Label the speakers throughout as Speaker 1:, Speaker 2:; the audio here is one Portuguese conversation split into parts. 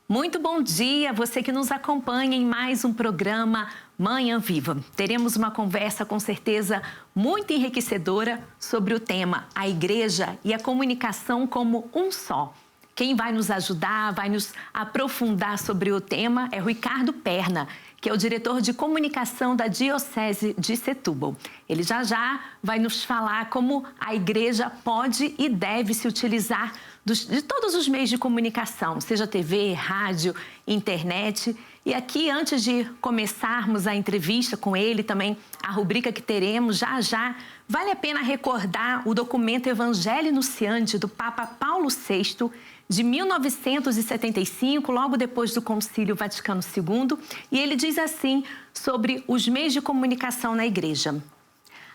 Speaker 1: Muito bom dia, você que nos acompanha em mais um programa Manhã Viva. Teremos uma conversa com certeza muito enriquecedora sobre o tema A Igreja e a Comunicação como um só. Quem vai nos ajudar, vai nos aprofundar sobre o tema é o Ricardo Perna, que é o diretor de comunicação da Diocese de Setúbal. Ele já vai nos falar como a igreja pode e deve se utilizar de todos os meios de comunicação, seja TV, rádio, internet. E aqui, antes de começarmos a entrevista com ele, também a rubrica que teremos já, vale a pena recordar o documento Evangelho Nunciante do Papa Paulo VI, de 1975, logo depois do Concílio Vaticano II, e ele diz assim sobre os meios de comunicação na igreja.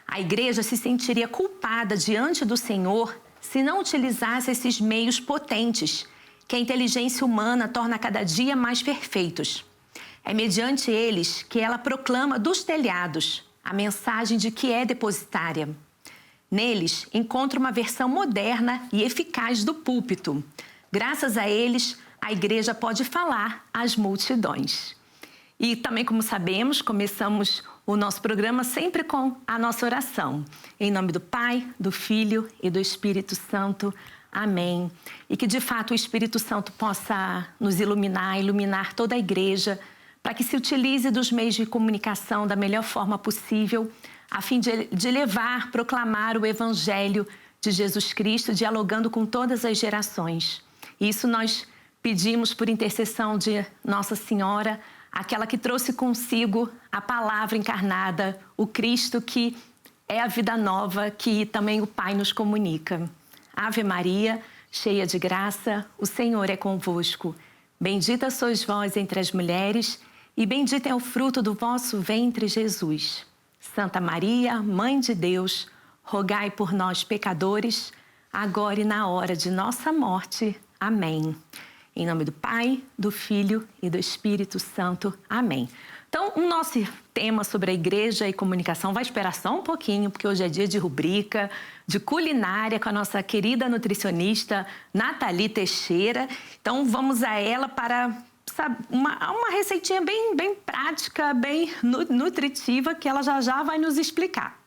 Speaker 1: A igreja se sentiria culpada diante do Senhor se não utilizasse esses meios potentes, que a inteligência humana torna cada dia mais perfeitos. É mediante eles que ela proclama dos telhados a mensagem de que é depositária. Neles, encontra uma versão moderna e eficaz do púlpito. Graças a eles, a igreja pode falar às multidões. E também, como sabemos, começamos o nosso programa sempre com a nossa oração. Em nome do Pai, do Filho e do Espírito Santo. Amém. E que, de fato, o Espírito Santo possa nos iluminar toda a igreja, para que se utilize dos meios de comunicação da melhor forma possível, a fim de levar, proclamar o Evangelho de Jesus Cristo, dialogando com todas as gerações. Isso nós pedimos por intercessão de Nossa Senhora, aquela que trouxe consigo a palavra encarnada, o Cristo que é a vida nova que também o Pai nos comunica. Ave Maria, cheia de graça, o Senhor é convosco. Bendita sois vós entre as mulheres e bendito é o fruto do vosso ventre, Jesus. Santa Maria, Mãe de Deus, rogai por nós, pecadores, agora e na hora de nossa morte. Amém. Em nome do Pai, do Filho e do Espírito Santo. Amém. Então, o nosso tema sobre a igreja e comunicação vai esperar só um pouquinho, porque hoje é dia de rubrica, de culinária, com a nossa querida nutricionista Nathalie Teixeira. Então, vamos a ela para uma receitinha bem prática, bem nutritiva, que ela já vai nos explicar.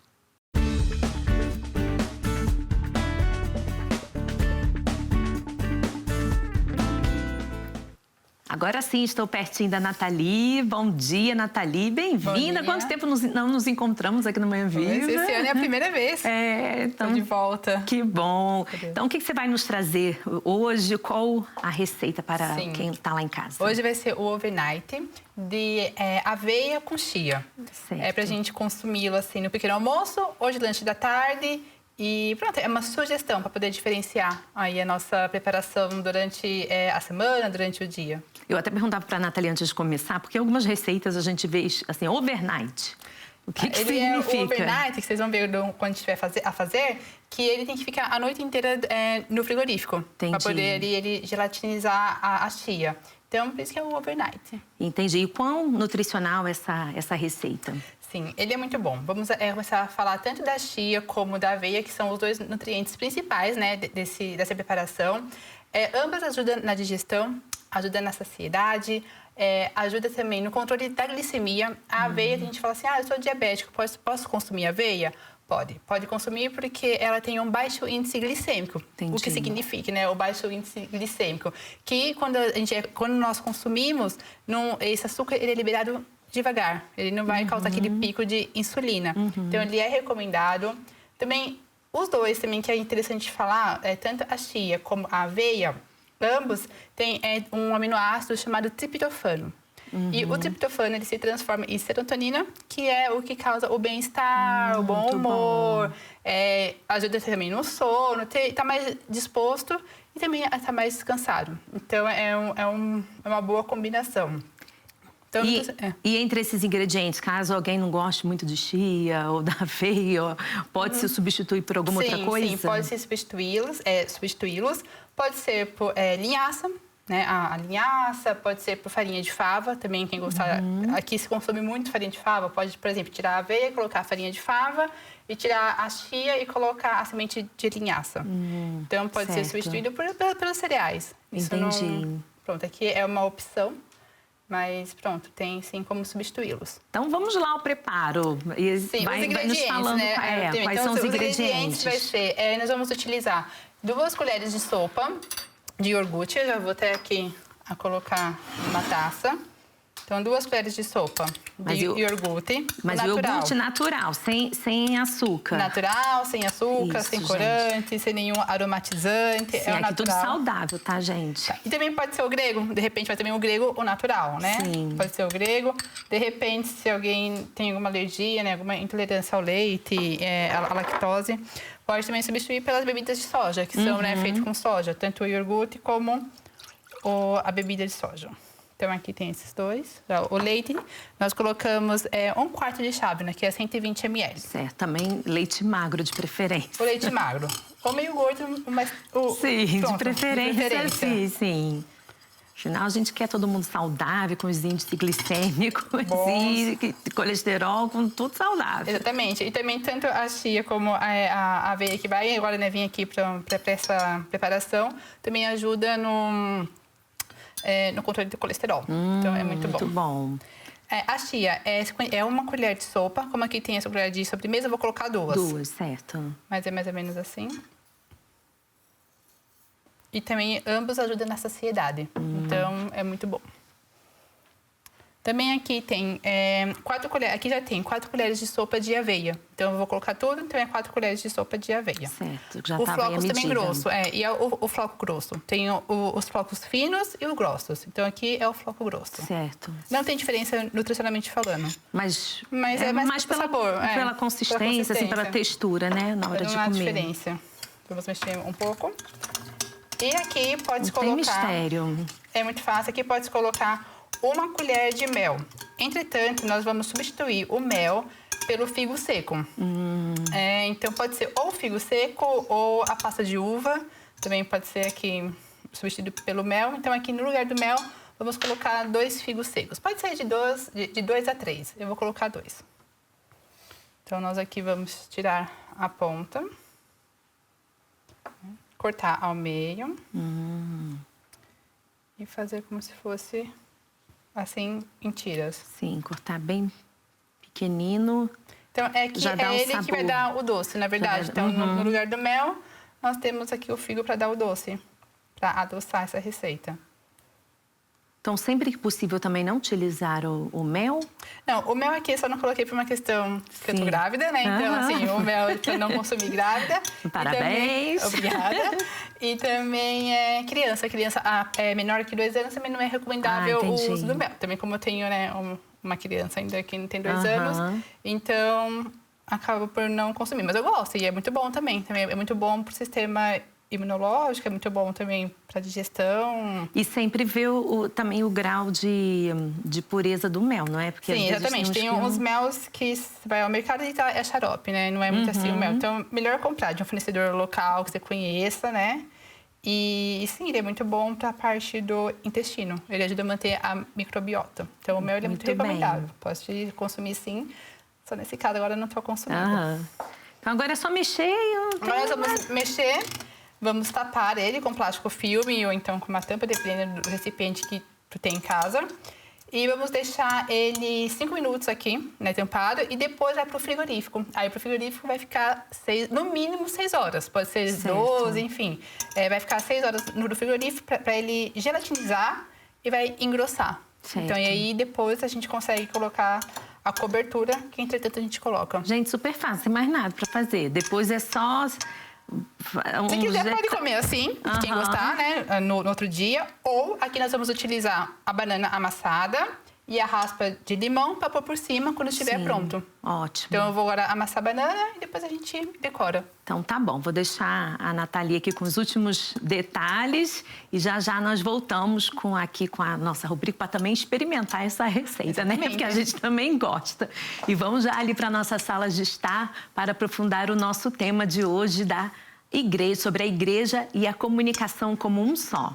Speaker 1: Agora sim, estou pertinho da Nathalie. Bom dia, Nathalie. Bem-vinda. Quanto tempo não nos encontramos aqui no Manhã Viva?
Speaker 2: Esse ano é a primeira vez.
Speaker 1: Então,
Speaker 2: tô de volta.
Speaker 1: Que bom. Então, o que você vai nos trazer hoje? Qual a receita para quem está lá em casa?
Speaker 2: Hoje vai ser o overnight de aveia com chia.
Speaker 1: Certo.
Speaker 2: É pra gente consumi-lo assim no pequeno almoço, hoje lanche da tarde. E pronto, é uma sugestão para poder diferenciar aí a nossa preparação durante a semana, durante o dia.
Speaker 1: Eu até perguntava para a Nathalie antes de começar, porque algumas receitas a gente vê assim, overnight. O que significa?
Speaker 2: É o overnight, que vocês vão ver quando estiver a fazer, que ele tem que ficar a noite inteira no frigorífico. Para poder ele gelatinizar a chia. Então, por isso que é o overnight.
Speaker 1: Entendi. E quão nutricional essa receita?
Speaker 2: Sim, ele é muito bom. Vamos começar a falar tanto da chia como da aveia, que são os dois nutrientes principais, né, dessa preparação. Ambas ajudam na digestão, ajudam na saciedade, ajuda também no controle da glicemia. A aveia, a gente fala assim, eu sou diabético, posso consumir aveia? Pode consumir porque ela tem um baixo índice glicêmico. Entendi. O que significa, né, o baixo índice glicêmico? Que quando nós consumimos, esse açúcar ele é liberado devagar, ele não vai causar aquele pico de insulina. Então, ele é recomendado. Também, os dois também, que é interessante falar, tanto a chia como a aveia, ambos têm um aminoácido chamado triptofano. E o triptofano, ele se transforma em serotonina, que é o que causa o bem-estar, o bom humor, ajuda também no sono, tá mais disposto e também tá mais descansado. Então, é uma boa combinação. Então,
Speaker 1: e entre esses ingredientes, caso alguém não goste muito de chia ou da aveia, pode se substituir por alguma outra coisa?
Speaker 2: Sim, pode se substituí-los. Pode ser por linhaça, né? A linhaça, pode ser por farinha de fava, também quem gostar. Aqui se consome muito farinha de fava, pode, por exemplo, tirar a aveia, colocar a farinha de fava e tirar a chia e colocar a semente de linhaça. Então, pode ser substituído pelos cereais. Isso
Speaker 1: Entendi.
Speaker 2: Pronto, aqui é uma opção, mas pronto, tem sim como substituí-los.
Speaker 1: Então vamos lá ao preparo. E
Speaker 2: sim,
Speaker 1: vai,
Speaker 2: os ingredientes,
Speaker 1: vai nos falando
Speaker 2: né?
Speaker 1: quais
Speaker 2: Então,
Speaker 1: são os ingredientes.
Speaker 2: Vai ser, nós vamos utilizar 2 colheres de sopa de iogurte. Eu já vou até aqui a colocar uma taça. Então, 2 colheres de sopa de iogurte
Speaker 1: Mas
Speaker 2: natural.
Speaker 1: iogurte natural, sem açúcar.
Speaker 2: Natural, sem açúcar,
Speaker 1: Isso,
Speaker 2: sem corante, sem nenhum aromatizante.
Speaker 1: Sim,
Speaker 2: é o
Speaker 1: aqui
Speaker 2: natural.
Speaker 1: tudo saudável, tá, gente?
Speaker 2: Tá. E também pode ser o grego. De repente, vai também o grego ou natural, né?
Speaker 1: Sim.
Speaker 2: Pode ser o grego. De repente, se alguém tem alguma alergia, né? Alguma intolerância ao leite, à lactose, pode também substituir pelas bebidas de soja, que são feitas com soja. Tanto o iogurte como a bebida de soja. Então, aqui tem esses 2. O leite, nós colocamos 1/4 de chávena, que é 120 ml.
Speaker 1: Certo, também leite magro de preferência.
Speaker 2: O leite magro. Ou meio gordo, mas...
Speaker 1: Sim,
Speaker 2: pronto,
Speaker 1: de preferência, sim. Afinal, a gente quer todo mundo saudável, com os índices glicêmicos e colesterol, com tudo saudável.
Speaker 2: Exatamente. E também tanto a chia como a aveia que vai agora, né, vir aqui para essa preparação, também ajuda no controle do colesterol. Então, é muito bom.
Speaker 1: Muito bom.
Speaker 2: A chia é 1 colher de sopa. Como aqui tem essa colher de sobremesa, eu vou colocar 2.
Speaker 1: 2, certo.
Speaker 2: Mas é mais ou menos assim. E também ambos ajudam na saciedade. Então, é muito bom. Também aqui tem 4 colheres. Aqui já tem 4 colheres de sopa de aveia. Então, eu vou colocar tudo. Então, é 4 colheres de sopa de aveia.
Speaker 1: Certo, já
Speaker 2: o
Speaker 1: tá bem a
Speaker 2: flocos também
Speaker 1: medida.
Speaker 2: grosso. E é o floco grosso. Tem os flocos finos e os grossos. Então, aqui é o floco grosso.
Speaker 1: Certo.
Speaker 2: Não tem diferença nutricionalmente falando.
Speaker 1: Mas
Speaker 2: é mais pelo sabor.
Speaker 1: Pela consistência, assim, pela textura, né? Na hora de comer.
Speaker 2: Não há diferença. Vamos mexer um pouco. E aqui pode colocar...
Speaker 1: Tem mistério.
Speaker 2: É muito fácil. Aqui pode colocar 1 colher de mel. Entretanto, nós vamos substituir o mel pelo figo seco. Então, pode ser ou figo seco ou a pasta de uva. Também pode ser aqui substituído pelo mel. Então, aqui no lugar do mel, vamos colocar 2 figos secos. Pode ser de 2 a 3. Eu vou colocar 2. Então, nós aqui vamos tirar a ponta. Cortar ao meio. E fazer como se fosse... assim, em tiras.
Speaker 1: Sim, cortar bem pequenino.
Speaker 2: Então, ele que vai dar o doce, na verdade. Então, no lugar do mel, nós temos aqui o figo para dar o doce. Para adoçar essa receita.
Speaker 1: Então, sempre que possível também não utilizar o mel?
Speaker 2: Não, o mel aqui eu só não coloquei por uma questão que eu tô grávida, né? Então, assim, o mel eu não consumi grávida.
Speaker 1: Parabéns!
Speaker 2: Obrigada. E também criança. Criança menor que 2 anos também não é recomendável o uso do mel. Também como eu tenho, né, uma criança ainda que não tem 2 anos, então acabo por não consumir. Mas eu gosto e é muito bom também. Também é muito bom pro sistema imunológico, é muito bom também para digestão.
Speaker 1: E sempre ver também o grau de pureza do mel, não é? Porque
Speaker 2: sim, exatamente. Tem uns mels que você vai ao mercado e é xarope, né? Não é muito assim o mel. Então, melhor comprar de um fornecedor local que você conheça, né? E sim, ele é muito bom para a parte do intestino. Ele ajuda a manter a microbiota. Então, o mel ele é muito recomendável. Pode consumir sim. Só nesse caso, agora eu não estou consumindo.
Speaker 1: Então, agora é só mexer e...
Speaker 2: Agora nós vamos mexer. Vamos tapar ele com plástico filme ou então com uma tampa, dependendo do recipiente que tu tem em casa. E vamos deixar ele 5 minutos aqui, né, tampado, e depois vai pro frigorífico. Aí pro frigorífico vai ficar no mínimo 6 horas, pode ser 12, enfim. Vai ficar 6 horas no frigorífico para ele gelatinizar e vai engrossar.
Speaker 1: Certo.
Speaker 2: Então, e aí depois a gente consegue colocar a cobertura, que entretanto a gente coloca.
Speaker 1: Gente, super fácil, tem mais nada para fazer. Depois é só...
Speaker 2: Se quiser, pode comer assim, quem gostar, né? No outro dia. Ou aqui nós vamos utilizar a banana amassada e a raspa de limão para pôr por cima quando estiver pronto.
Speaker 1: Ótimo.
Speaker 2: Então, eu vou agora amassar a banana e depois a gente decora.
Speaker 1: Então, tá bom. Vou deixar a Nathalie aqui com os últimos detalhes e já nós voltamos aqui com a nossa rubrica para também experimentar essa receita, né? Porque a gente também gosta. E vamos já ali para a nossa sala de estar para aprofundar o nosso tema de hoje da igreja, sobre a igreja e a comunicação como um só.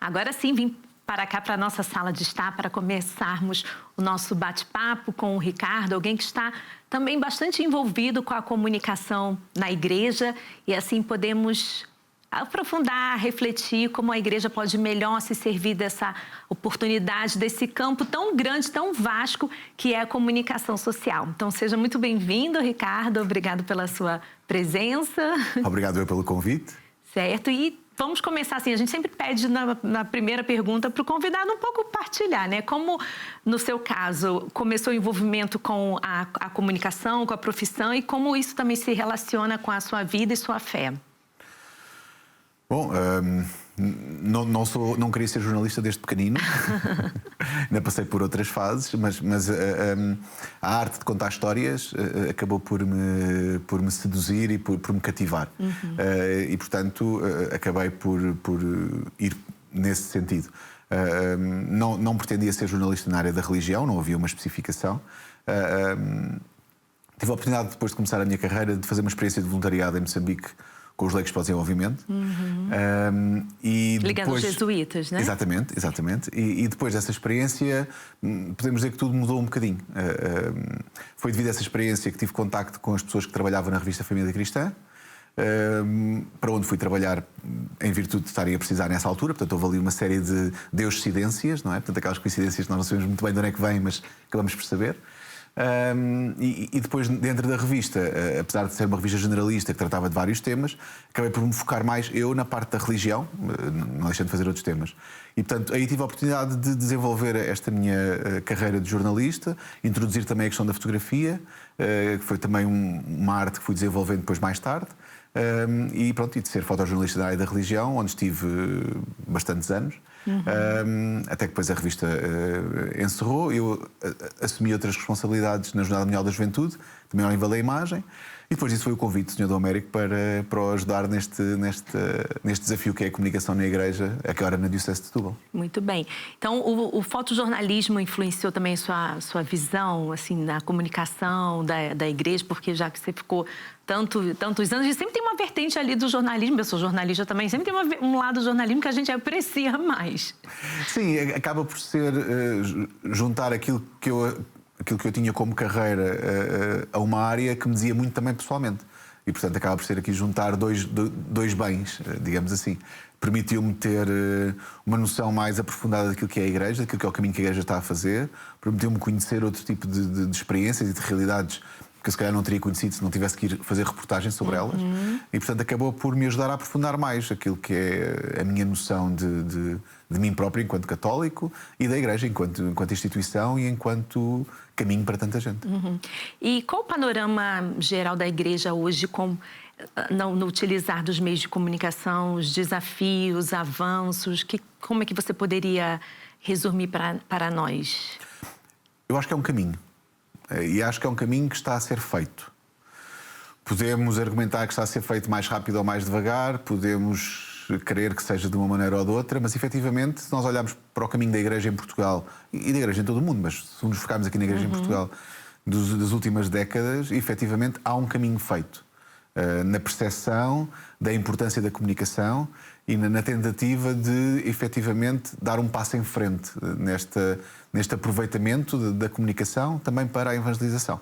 Speaker 1: Agora sim, vim para cá, para a nossa sala de estar, para começarmos o nosso bate-papo com o Ricardo, alguém que está também bastante envolvido com a comunicação na igreja, e assim podemos aprofundar, refletir como a igreja pode melhor se servir dessa oportunidade, desse campo tão grande, tão vasto, que é a comunicação social. Então, seja muito bem-vindo, Ricardo. Obrigado pela sua presença.
Speaker 3: Obrigado pelo convite.
Speaker 1: Certo. E vamos começar assim. A gente sempre pede na primeira pergunta para o convidado um pouco partilhar, né? Como, no seu caso, começou o envolvimento com a comunicação, com a profissão, e como isso também se relaciona com a sua vida e sua fé.
Speaker 3: Bom, não queria ser jornalista desde pequenino. Ainda passei por outras fases, mas a arte de contar histórias acabou por me seduzir e por me cativar. E, portanto, acabei por ir nesse sentido. Não pretendia ser jornalista na área da religião, não havia uma especificação. Tive a oportunidade, depois de começar a minha carreira, de fazer uma experiência de voluntariado em Moçambique com os Leigos para o Desenvolvimento.
Speaker 1: Ligado aos jesuítas, não é?
Speaker 3: Exatamente. E depois dessa experiência, podemos dizer que tudo mudou um bocadinho. Foi devido a essa experiência que tive contacto com as pessoas que trabalhavam na revista Família Cristã, para onde fui trabalhar em virtude de estarem a precisar nessa altura. Portanto, houve ali uma série de deuscoincidências, não é? Portanto, aquelas coincidências que nós não sabemos muito bem de onde é que vêm, mas acabamos por saber. E depois, dentro da revista, apesar de ser uma revista generalista que tratava de vários temas, acabei por me focar mais eu na parte da religião, não deixando de fazer outros temas. E, portanto, aí tive a oportunidade de desenvolver esta minha carreira de jornalista, introduzir também a questão da fotografia, que foi também uma arte que fui desenvolvendo depois mais tarde. E de ser fotojornalista da área da religião, onde estive bastantes anos, até que depois a revista encerrou. Eu assumi outras responsabilidades na Jornada Mundial da Juventude, também ao nível da imagem, e depois disso foi o convite do Sr. Dom Américo para o ajudar neste desafio que é a comunicação na Igreja, agora na Diocese de Setúbal.
Speaker 1: Muito bem. Então, o fotojornalismo influenciou também sua visão assim, na comunicação da Igreja, porque já que você ficou tantos anos, e sempre tem uma vertente ali do jornalismo, eu sou jornalista também, sempre tem um lado do jornalismo que a gente aprecia mais.
Speaker 3: Sim, acaba por ser juntar aquilo que eu tinha como carreira a uma área que me dizia muito também pessoalmente. E, portanto, acaba por ser aqui juntar dois bens, digamos assim. Permitiu-me ter uma noção mais aprofundada daquilo que é a Igreja, daquilo que é o caminho que a Igreja está a fazer. Permitiu-me conhecer outro tipo de experiências e de realidades que eu se calhar não teria conhecido se não tivesse que ir fazer reportagens sobre elas. E, portanto, acabou por me ajudar a aprofundar mais aquilo que é a minha noção de mim próprio enquanto católico e da Igreja enquanto instituição e enquanto caminho para tanta gente.
Speaker 1: E qual o panorama geral da Igreja hoje no utilizar dos meios de comunicação, os desafios, avanços? Como é que você poderia resumir para nós?
Speaker 3: Eu acho que é um caminho. E acho que é um caminho que está a ser feito. Podemos argumentar que está a ser feito mais rápido ou mais devagar, podemos querer que seja de uma maneira ou de outra, mas efetivamente, se nós olharmos para o caminho da Igreja em Portugal e da Igreja em todo o mundo, mas se nos focarmos aqui na Igreja em Portugal das últimas décadas, efetivamente há um caminho feito na percepção da importância da comunicação e na tentativa de efetivamente dar um passo em frente neste aproveitamento da comunicação também para a evangelização.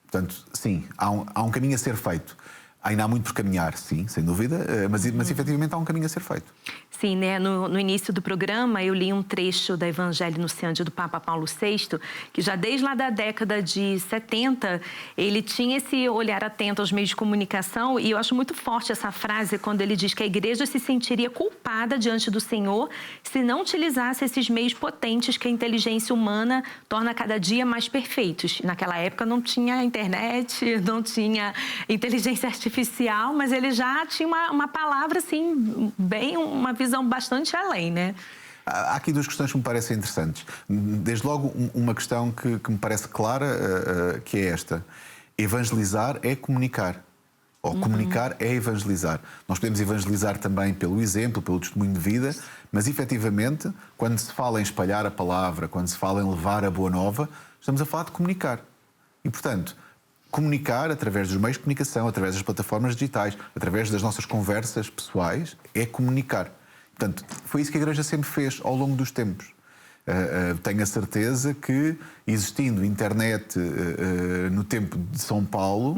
Speaker 3: Portanto, sim, há um caminho a ser feito. Ainda há muito por caminhar, sim, sem dúvida, mas efetivamente há um caminho a ser feito.
Speaker 1: Sim, né? No início do programa eu li um trecho da Evangelho Nunciante do Papa Paulo VI, que já desde lá da década de 70, ele tinha esse olhar atento aos meios de comunicação, e eu acho muito forte essa frase quando ele diz que a Igreja se sentiria culpada diante do Senhor se não utilizasse esses meios potentes que a inteligência humana torna cada dia mais perfeitos. Naquela época não tinha internet, não tinha inteligência artificial, mas ele já tinha uma palavra assim, bem, uma visão bastante além, né?
Speaker 3: Há aqui duas questões que me parecem interessantes. Desde logo, uma questão que me parece clara, que é esta. Evangelizar é comunicar. Ou comunicar é evangelizar. Nós podemos evangelizar também pelo exemplo, pelo testemunho de vida, mas efetivamente, quando se fala em espalhar a palavra, quando se fala em levar a boa nova, estamos a falar de comunicar. E, portanto, comunicar através dos meios de comunicação, através das plataformas digitais, através das nossas conversas pessoais, é comunicar. Portanto, foi isso que a Igreja sempre fez ao longo dos tempos. Tenho a certeza que, existindo internet no tempo de São Paulo,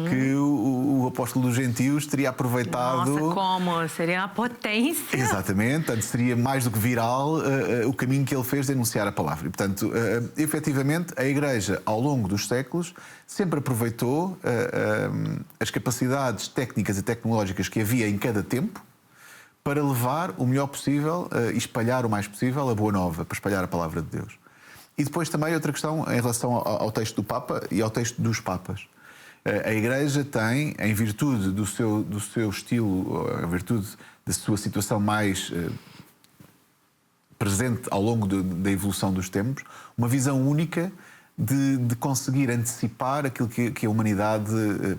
Speaker 3: que o apóstolo dos gentios teria aproveitado...
Speaker 1: Nossa, como? Seria uma potência.
Speaker 3: Exatamente, portanto, seria mais do que viral o caminho que ele fez de anunciar a palavra. E, portanto, efetivamente, a Igreja, ao longo dos séculos, sempre aproveitou as capacidades técnicas e tecnológicas que havia em cada tempo para levar o melhor possível e espalhar o mais possível a boa nova, para espalhar a palavra de Deus. E depois também outra questão em relação ao texto do Papa e ao texto dos Papas. A Igreja tem, em virtude do seu estilo, em virtude da sua situação mais presente ao longo da evolução dos tempos, uma visão única de conseguir antecipar aquilo que a humanidade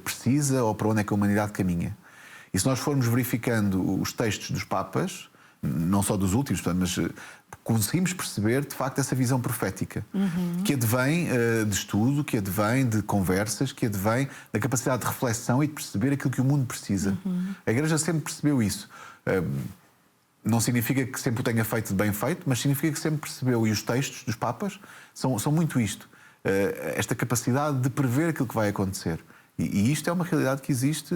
Speaker 3: precisa ou para onde é que a humanidade caminha. E se nós formos verificando os textos dos Papas, não só dos últimos, mas conseguimos perceber, de facto, essa visão profética, que advém de estudo, que advém de conversas, que advém da capacidade de reflexão e de perceber aquilo que o mundo precisa. A Igreja sempre percebeu isso. Não significa que sempre o tenha feito de bem feito, mas significa que sempre percebeu, e os textos dos Papas são muito isto. Esta capacidade de prever aquilo que vai acontecer. E isto é uma realidade que existe...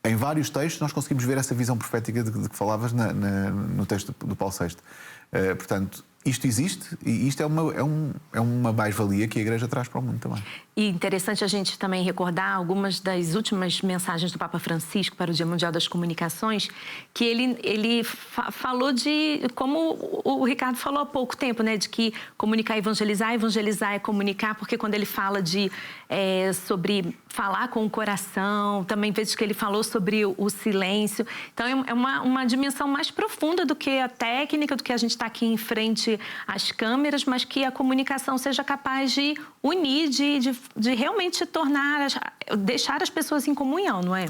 Speaker 3: Em vários textos nós conseguimos ver essa visão profética de que falavas no texto do Paulo VI. Portanto, isto existe e isto é uma mais-valia que a Igreja traz para o mundo também.
Speaker 1: E interessante a gente também recordar algumas das últimas mensagens do Papa Francisco para o Dia Mundial das Comunicações, que ele falou de, como o Ricardo falou há pouco tempo, né, de que comunicar é evangelizar é comunicar, porque quando ele fala sobre falar com o coração, também vejo que ele falou sobre o silêncio. Então é uma dimensão mais profunda do que a técnica, do que a gente está aqui em frente às câmeras, mas que a comunicação seja capaz de unir, de realmente deixar as pessoas em comunhão, não é?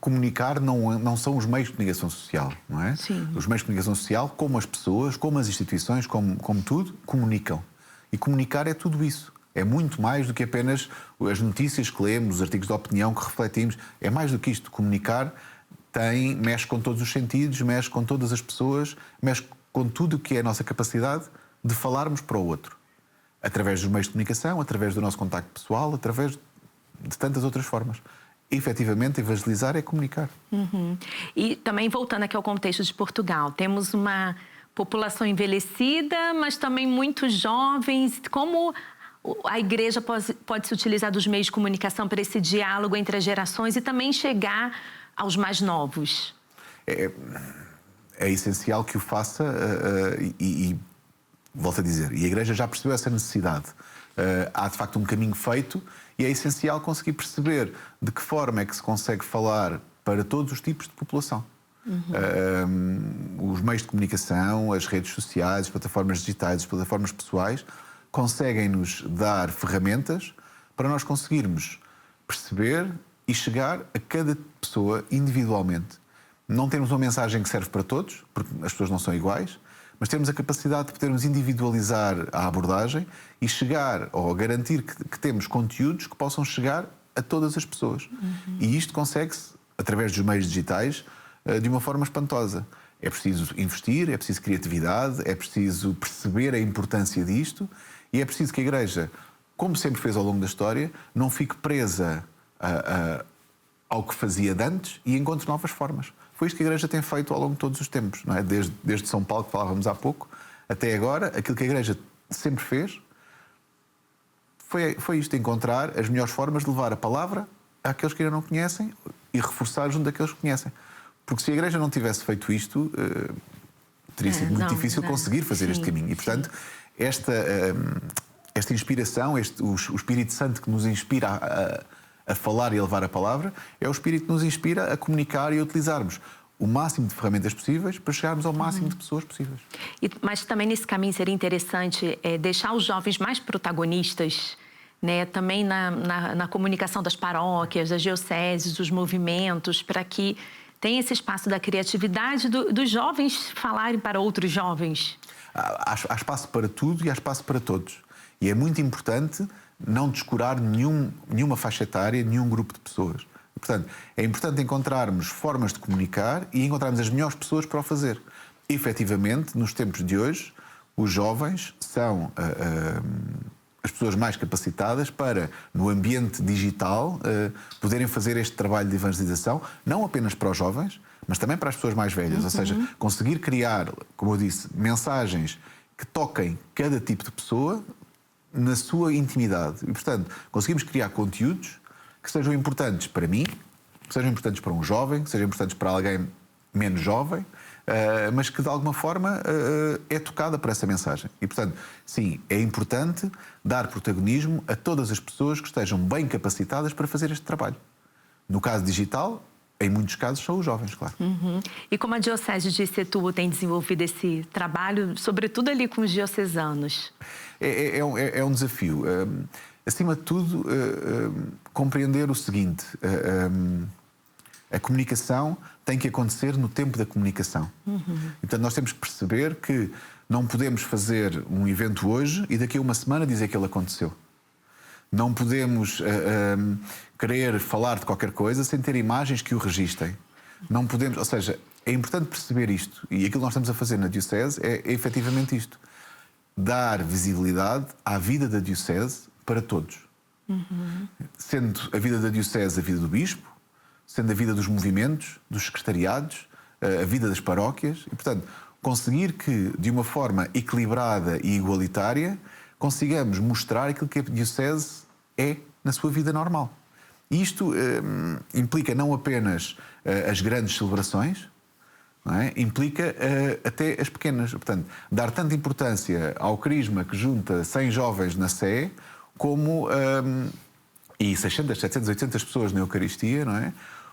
Speaker 3: Comunicar não são os meios de comunicação social, não é?
Speaker 1: Sim.
Speaker 3: Os meios de comunicação social, como as pessoas, como as instituições, como tudo, comunicam. E comunicar é tudo isso. É muito mais do que apenas as notícias que lemos, os artigos de opinião que refletimos. É mais do que isto. Comunicar mexe com todos os sentidos, mexe com todas as pessoas, mexe com tudo o que é a nossa capacidade de falarmos para o outro. Através dos meios de comunicação, através do nosso contacto pessoal, através de tantas outras formas. E, efetivamente, evangelizar é comunicar.
Speaker 1: E também, voltando aqui ao contexto de Portugal, temos uma população envelhecida, mas também muitos jovens. Como a Igreja pode se utilizar dos meios de comunicação para esse diálogo entre as gerações e também chegar aos mais novos?
Speaker 3: É essencial que o faça e volto a dizer, e a Igreja já percebeu essa necessidade. Há, de facto, um caminho feito e é essencial conseguir perceber de que forma é que se consegue falar para todos os tipos de população. Os meios de comunicação, as redes sociais, as plataformas digitais, as plataformas pessoais conseguem-nos dar ferramentas para nós conseguirmos perceber e chegar a cada pessoa individualmente. Não temos uma mensagem que serve para todos, porque as pessoas não são iguais, mas temos a capacidade de podermos individualizar a abordagem e chegar ou garantir que temos conteúdos que possam chegar a todas as pessoas. E isto consegue-se através dos meios digitais de uma forma espantosa. É preciso investir, é preciso criatividade, é preciso perceber a importância disto e é preciso que a Igreja, como sempre fez ao longo da história, não fique presa ao que fazia de antes e encontre novas formas. Foi isto que a Igreja tem feito ao longo de todos os tempos, não é? Desde São Paulo, que falávamos há pouco, até agora, aquilo que a Igreja sempre fez foi isto, encontrar as melhores formas de levar a palavra àqueles que ainda não conhecem e reforçar junto daqueles que conhecem. Porque se a Igreja não tivesse feito isto, teria sido muito difícil conseguir fazer este caminho. E, portanto, esta inspiração, o Espírito Santo que nos inspira a falar e a levar a palavra, é o Espírito que nos inspira a comunicar e a utilizarmos o máximo de ferramentas possíveis para chegarmos ao máximo de pessoas possíveis.
Speaker 1: Mas também nesse caminho seria interessante deixar os jovens mais protagonistas, né? Também na comunicação das paróquias, das dioceses, dos movimentos, para que tenha esse espaço da criatividade dos jovens falarem para outros jovens.
Speaker 3: Há espaço para tudo e há espaço para todos. E é muito importante não descurar nenhuma faixa etária, nenhum grupo de pessoas. Portanto, é importante encontrarmos formas de comunicar e encontrarmos as melhores pessoas para o fazer. Efetivamente, nos tempos de hoje, os jovens são as pessoas mais capacitadas para, no ambiente digital, poderem fazer este trabalho de evangelização, não apenas para os jovens, mas também para as pessoas mais velhas. Ou seja, conseguir criar, como eu disse, mensagens que toquem cada tipo de pessoa na sua intimidade. E, portanto, conseguimos criar conteúdos que sejam importantes para mim, que sejam importantes para um jovem, que sejam importantes para alguém menos jovem, mas que de alguma forma é tocada por essa mensagem. E, portanto, sim, é importante dar protagonismo a todas as pessoas que estejam bem capacitadas para fazer este trabalho. No caso digital, em muitos casos, são os jovens, claro.
Speaker 1: E como a Diocese de Setuba tem desenvolvido esse trabalho, sobretudo ali com os diocesanos?
Speaker 3: É um desafio. Acima de tudo, compreender o seguinte: a comunicação tem que acontecer no tempo da comunicação. Então, nós temos que perceber que não podemos fazer um evento hoje e daqui a uma semana dizer que ele aconteceu. Não podemos querer falar de qualquer coisa sem ter imagens que o registrem. Não podemos, ou seja, é importante perceber isto. E aquilo que nós estamos a fazer na Diocese é efetivamente isto: dar visibilidade à vida da Diocese para todos. Sendo a vida da Diocese a vida do Bispo, sendo a vida dos movimentos, dos secretariados, a vida das paróquias. E, portanto, conseguir que, de uma forma equilibrada e igualitária, consigamos mostrar aquilo que a Diocese é na sua vida normal. E isto implica não apenas as grandes celebrações, não é? Implica até as pequenas. Portanto, dar tanta importância ao crisma que junta 100 jovens na Sé, como e 600, 700, 800 pessoas na Eucaristia, não é?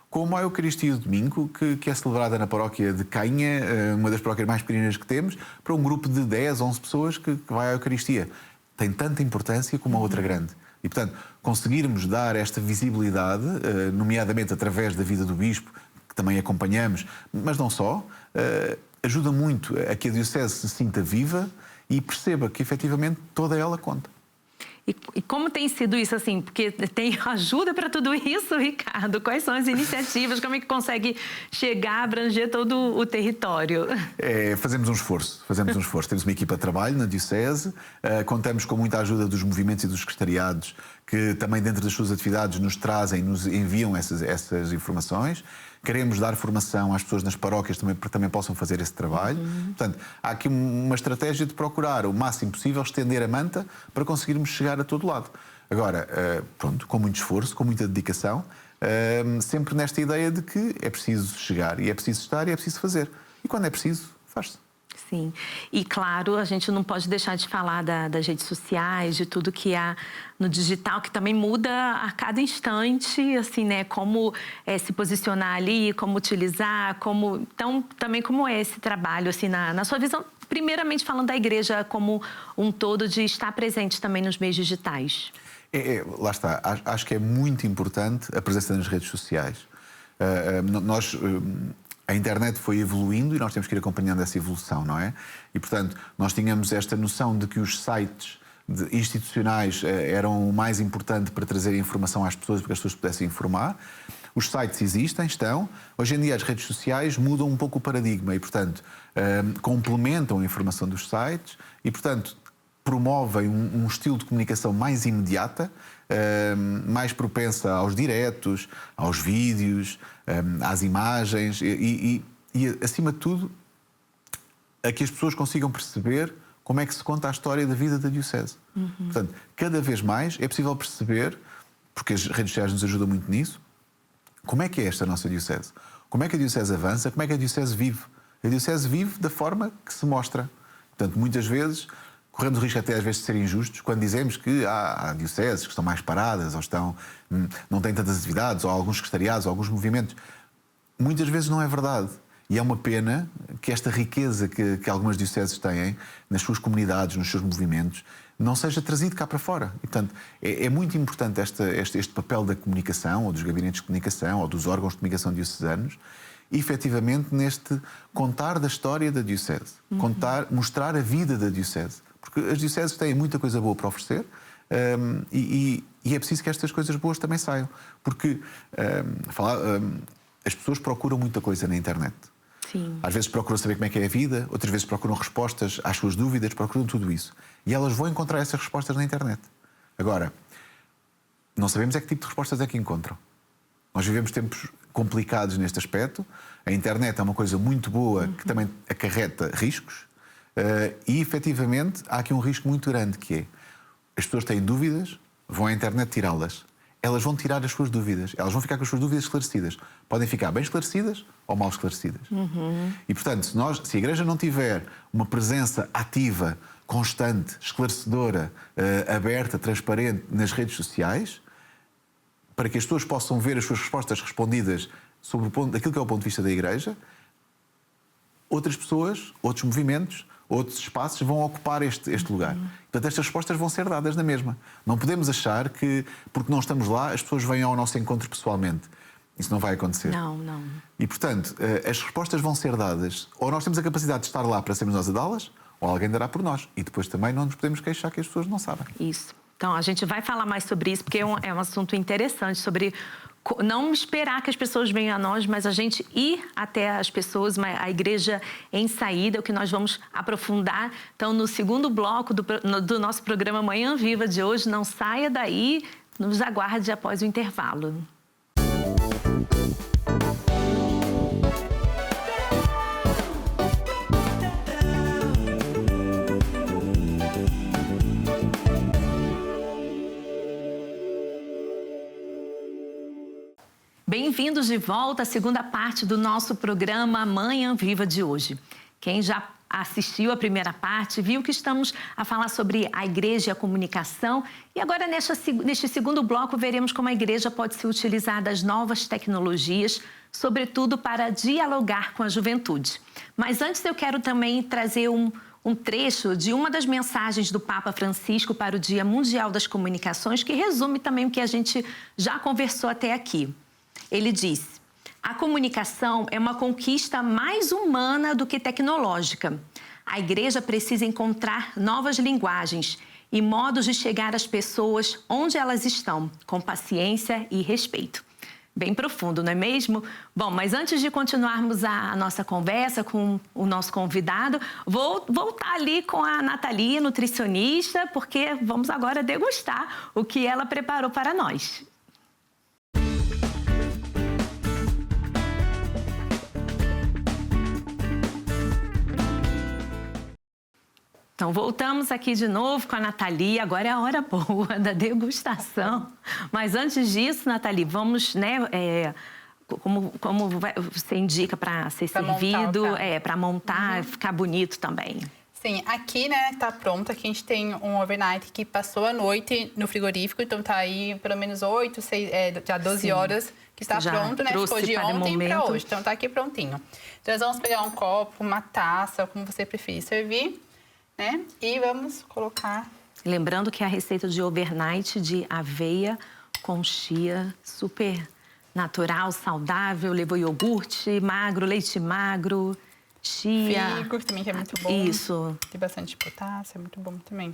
Speaker 3: Como a Eucaristia do domingo, que é celebrada na paróquia de Canha, uma das paróquias mais pequenas que temos, para um grupo de 10, 11 pessoas que vai à Eucaristia. Tem tanta importância como a outra grande. E, portanto, conseguirmos dar esta visibilidade, nomeadamente através da vida do Bispo, que também acompanhamos, mas não só, ajuda muito a que a Diocese se sinta viva e perceba que, efetivamente, toda ela conta.
Speaker 1: E como tem sido isso, assim? Porque tem ajuda para tudo isso, Ricardo? Quais são as iniciativas? Como é que consegue chegar, abranger todo o território?
Speaker 3: Fazemos um esforço. Temos uma equipa de trabalho na Diocese, contamos com muita ajuda dos movimentos e dos secretariados, que também dentro das suas atividades nos trazem, nos enviam essas informações. Queremos dar formação às pessoas nas paróquias para que também possam fazer esse trabalho. Portanto, há aqui uma estratégia de procurar o máximo possível estender a manta para conseguirmos chegar a todo lado. Agora, pronto, com muito esforço, com muita dedicação, sempre nesta ideia de que é preciso chegar, e é preciso estar, e é preciso fazer. E quando é preciso, faz-se.
Speaker 1: Sim, e claro, a gente não pode deixar de falar das redes sociais, de tudo que há no digital, que também muda a cada instante, assim, né? Como se posicionar ali, como utilizar, então, também como é esse trabalho, assim, na sua visão, primeiramente falando da igreja como um todo, de estar presente também nos meios digitais.
Speaker 3: Lá está, acho que é muito importante a presença nas redes sociais. A internet foi evoluindo e nós temos que ir acompanhando essa evolução, não é? E, portanto, nós tínhamos esta noção de que os sites institucionais eram o mais importante para trazer informação às pessoas, para que as pessoas pudessem informar. Os sites estão. Hoje em dia as redes sociais mudam um pouco o paradigma e, portanto, complementam a informação dos sites e, portanto, promovem um estilo de comunicação mais imediata, mais propensa aos diretos, aos vídeos, às imagens e, acima de tudo, a que as pessoas consigam perceber como é que se conta a história da vida da Diocese. Portanto, cada vez mais é possível perceber, porque as redes sociais nos ajudam muito nisso, como é que é esta nossa Diocese. Como é que a Diocese avança, como é que a Diocese vive. A Diocese vive da forma que se mostra. Portanto, muitas vezes corremos o risco até às vezes de ser injustos quando dizemos que há dioceses que estão mais paradas ou não têm tantas atividades, ou alguns secretariados, ou alguns movimentos. Muitas vezes não é verdade. E é uma pena que esta riqueza que algumas dioceses têm nas suas comunidades, nos seus movimentos, não seja trazido cá para fora. E, portanto, é muito importante este papel da comunicação, ou dos gabinetes de comunicação, ou dos órgãos de comunicação diocesanos, efetivamente neste contar da história da Diocese, mostrar a vida da Diocese. Porque as dioceses têm muita coisa boa para oferecer, E é preciso que estas coisas boas também saiam. Porque as pessoas procuram muita coisa na internet.
Speaker 1: Sim.
Speaker 3: Às vezes procuram saber como é que é a vida, outras vezes procuram respostas às suas dúvidas, procuram tudo isso. E elas vão encontrar essas respostas na internet. Agora, não sabemos que tipo de respostas é que encontram. Nós vivemos tempos complicados neste aspecto. A internet é uma coisa muito boa que também acarreta riscos. E, efetivamente, há aqui um risco muito grande, que é: as pessoas têm dúvidas, vão à internet tirá-las. Elas vão tirar as suas dúvidas. Elas vão ficar com as suas dúvidas esclarecidas. Podem ficar bem esclarecidas ou mal esclarecidas. E, portanto, se a Igreja não tiver uma presença ativa, constante, esclarecedora, aberta, transparente nas redes sociais, para que as pessoas possam ver as suas respostas respondidas sobre aquilo que é o ponto de vista da Igreja, outras pessoas, outros movimentos, outros espaços vão ocupar este lugar. Portanto, estas respostas vão ser dadas na mesma. Não podemos achar que, porque não estamos lá, as pessoas venham ao nosso encontro pessoalmente. Isso não vai acontecer.
Speaker 1: Não.
Speaker 3: E, portanto, as respostas vão ser dadas. Ou nós temos a capacidade de estar lá para sermos nós a dá-las, ou alguém dará por nós. E depois também não nos podemos queixar que as pessoas não sabem.
Speaker 1: Isso. Então, a gente vai falar mais sobre isso, porque é um assunto interessante, sobre não esperar que as pessoas venham a nós, mas a gente ir até as pessoas, a igreja em saída, é o que nós vamos aprofundar. Então, no segundo bloco do nosso programa Manhã Viva de hoje, não saia daí, nos aguarde após o intervalo. Bem-vindos de volta à segunda parte do nosso programa Manhã Viva de hoje. Quem já assistiu a primeira parte viu que estamos a falar sobre a igreja e a comunicação. E agora, neste segundo bloco, veremos como a igreja pode se utilizar das novas tecnologias, sobretudo para dialogar com a juventude. Mas antes eu quero também trazer um trecho de uma das mensagens do Papa Francisco para o Dia Mundial das Comunicações, que resume também o que a gente já conversou até aqui. Ele diz: a comunicação é uma conquista mais humana do que tecnológica. A igreja precisa encontrar novas linguagens e modos de chegar às pessoas onde elas estão, com paciência e respeito. Bem profundo, não é mesmo? Bom, mas antes de continuarmos a nossa conversa com o nosso convidado, vou voltar ali com a Nathalie, nutricionista, porque vamos agora degustar o que ela preparou para nós. Então, voltamos aqui de novo com a Nathalie. Agora é a hora boa da degustação. Mas antes disso, Nathalie, vamos, como você indica para ser servido, para montar, ficar bonito também.
Speaker 2: Sim, aqui, tá pronto. Aqui a gente tem um overnight que passou a noite no frigorífico. Então, tá aí pelo menos 8, 6, já 12 Sim. horas que está pronto, né? Ficou de ontem para hoje. Então, tá aqui prontinho. Então, nós vamos pegar um copo, uma taça, como você preferir servir. Né? E vamos colocar...
Speaker 1: Lembrando que é a receita de overnight de aveia com chia, super natural, saudável. Levou iogurte magro, leite magro, chia...
Speaker 2: Fígado também, que é muito bom.
Speaker 1: Isso.
Speaker 2: Tem bastante potássio, é muito bom também.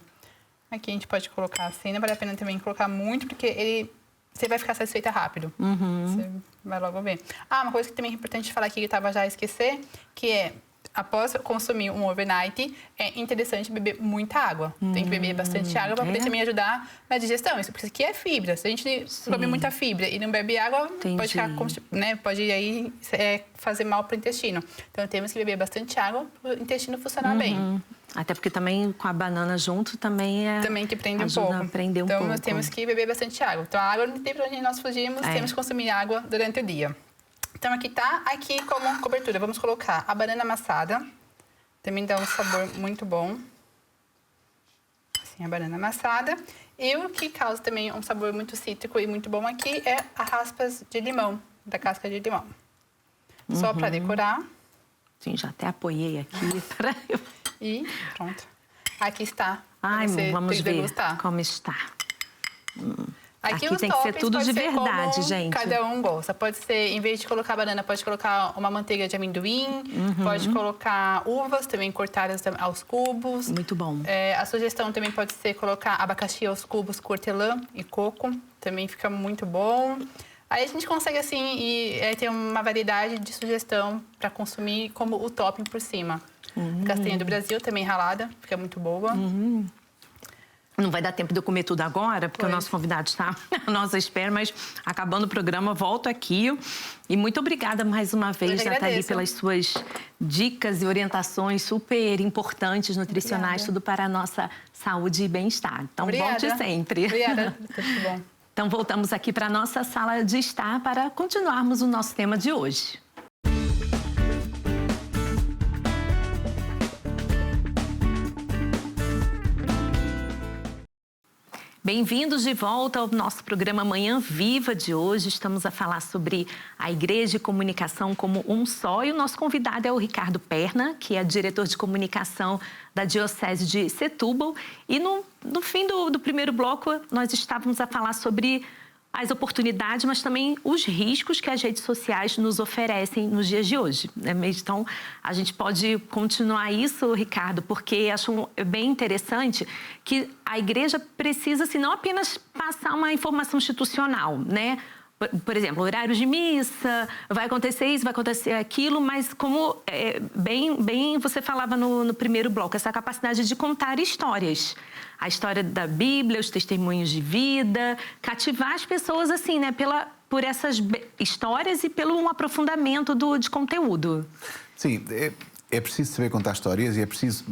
Speaker 2: Aqui a gente pode colocar assim, não vale a pena também colocar muito, porque você vai ficar satisfeita rápido. Você vai logo ver. Uma coisa que também é importante falar aqui, que eu estava já a esquecer, que é... Após consumir um overnight, é interessante beber muita água. Tem que beber bastante água para poder também ajudar na digestão. Isso porque aqui é fibra. Se a gente come muita fibra e não bebe água, pode ficar, pode aí fazer mal para o intestino. Então temos que beber bastante água para o intestino funcionar bem.
Speaker 1: Até porque também com a banana junto também
Speaker 2: que prende um pouco. Então nós temos que beber bastante água. Então a água não tem para onde nós fugirmos, temos que consumir água durante o dia. Então, aqui como cobertura, vamos colocar a banana amassada. Também dá um sabor muito bom. Assim, a banana amassada. E o que causa também um sabor muito cítrico e muito bom aqui é as raspas de limão, da casca de limão. Só para decorar.
Speaker 1: Sim, já até apoiei aqui.
Speaker 2: E pronto. Aqui está.
Speaker 1: Vamos ver como está. Aqui
Speaker 2: os
Speaker 1: tem que ser
Speaker 2: toppings
Speaker 1: tudo
Speaker 2: pode
Speaker 1: de
Speaker 2: ser
Speaker 1: verdade,
Speaker 2: como
Speaker 1: gente.
Speaker 2: cada um gosta. Pode ser, em vez de colocar banana, pode colocar uma manteiga de amendoim. Pode colocar uvas também cortadas aos cubos.
Speaker 1: Muito bom.
Speaker 2: A sugestão também pode ser colocar abacaxi aos cubos com hortelã e coco. Também fica muito bom. Aí a gente consegue, assim, ter uma variedade de sugestão para consumir como o topping por cima. Castanha do Brasil também ralada, fica muito boa.
Speaker 1: Não vai dar tempo de eu comer tudo agora, porque o nosso convidado está à nossa espera, mas acabando o programa, volto aqui. E muito obrigada mais uma vez, Nathalie, pelas suas dicas e orientações super importantes, nutricionais, tudo para a nossa saúde e bem-estar. Então, volte sempre.
Speaker 2: Obrigada, tudo bom.
Speaker 1: Então, voltamos aqui para a nossa sala de estar para continuarmos o nosso tema de hoje. Bem-vindos de volta ao nosso programa Manhã Viva de hoje. Estamos a falar sobre a Igreja e Comunicação como um só. E o nosso convidado é o Ricardo Perna, que é diretor de comunicação da Diocese de Setúbal. E no fim do primeiro bloco, nós estávamos a falar sobre as oportunidades, mas também os riscos que as redes sociais nos oferecem nos dias de hoje. Então, a gente pode continuar isso, Ricardo, porque acho bem interessante que a igreja precisa, assim, não apenas passar uma informação institucional, né? Por exemplo, horários de missa, vai acontecer isso, vai acontecer aquilo, mas como bem você falava no primeiro bloco, essa capacidade de contar histórias. A história da Bíblia, os testemunhos de vida, cativar as pessoas assim, né, por essas histórias e pelo um aprofundamento de conteúdo.
Speaker 3: Sim, é preciso saber contar histórias e é preciso...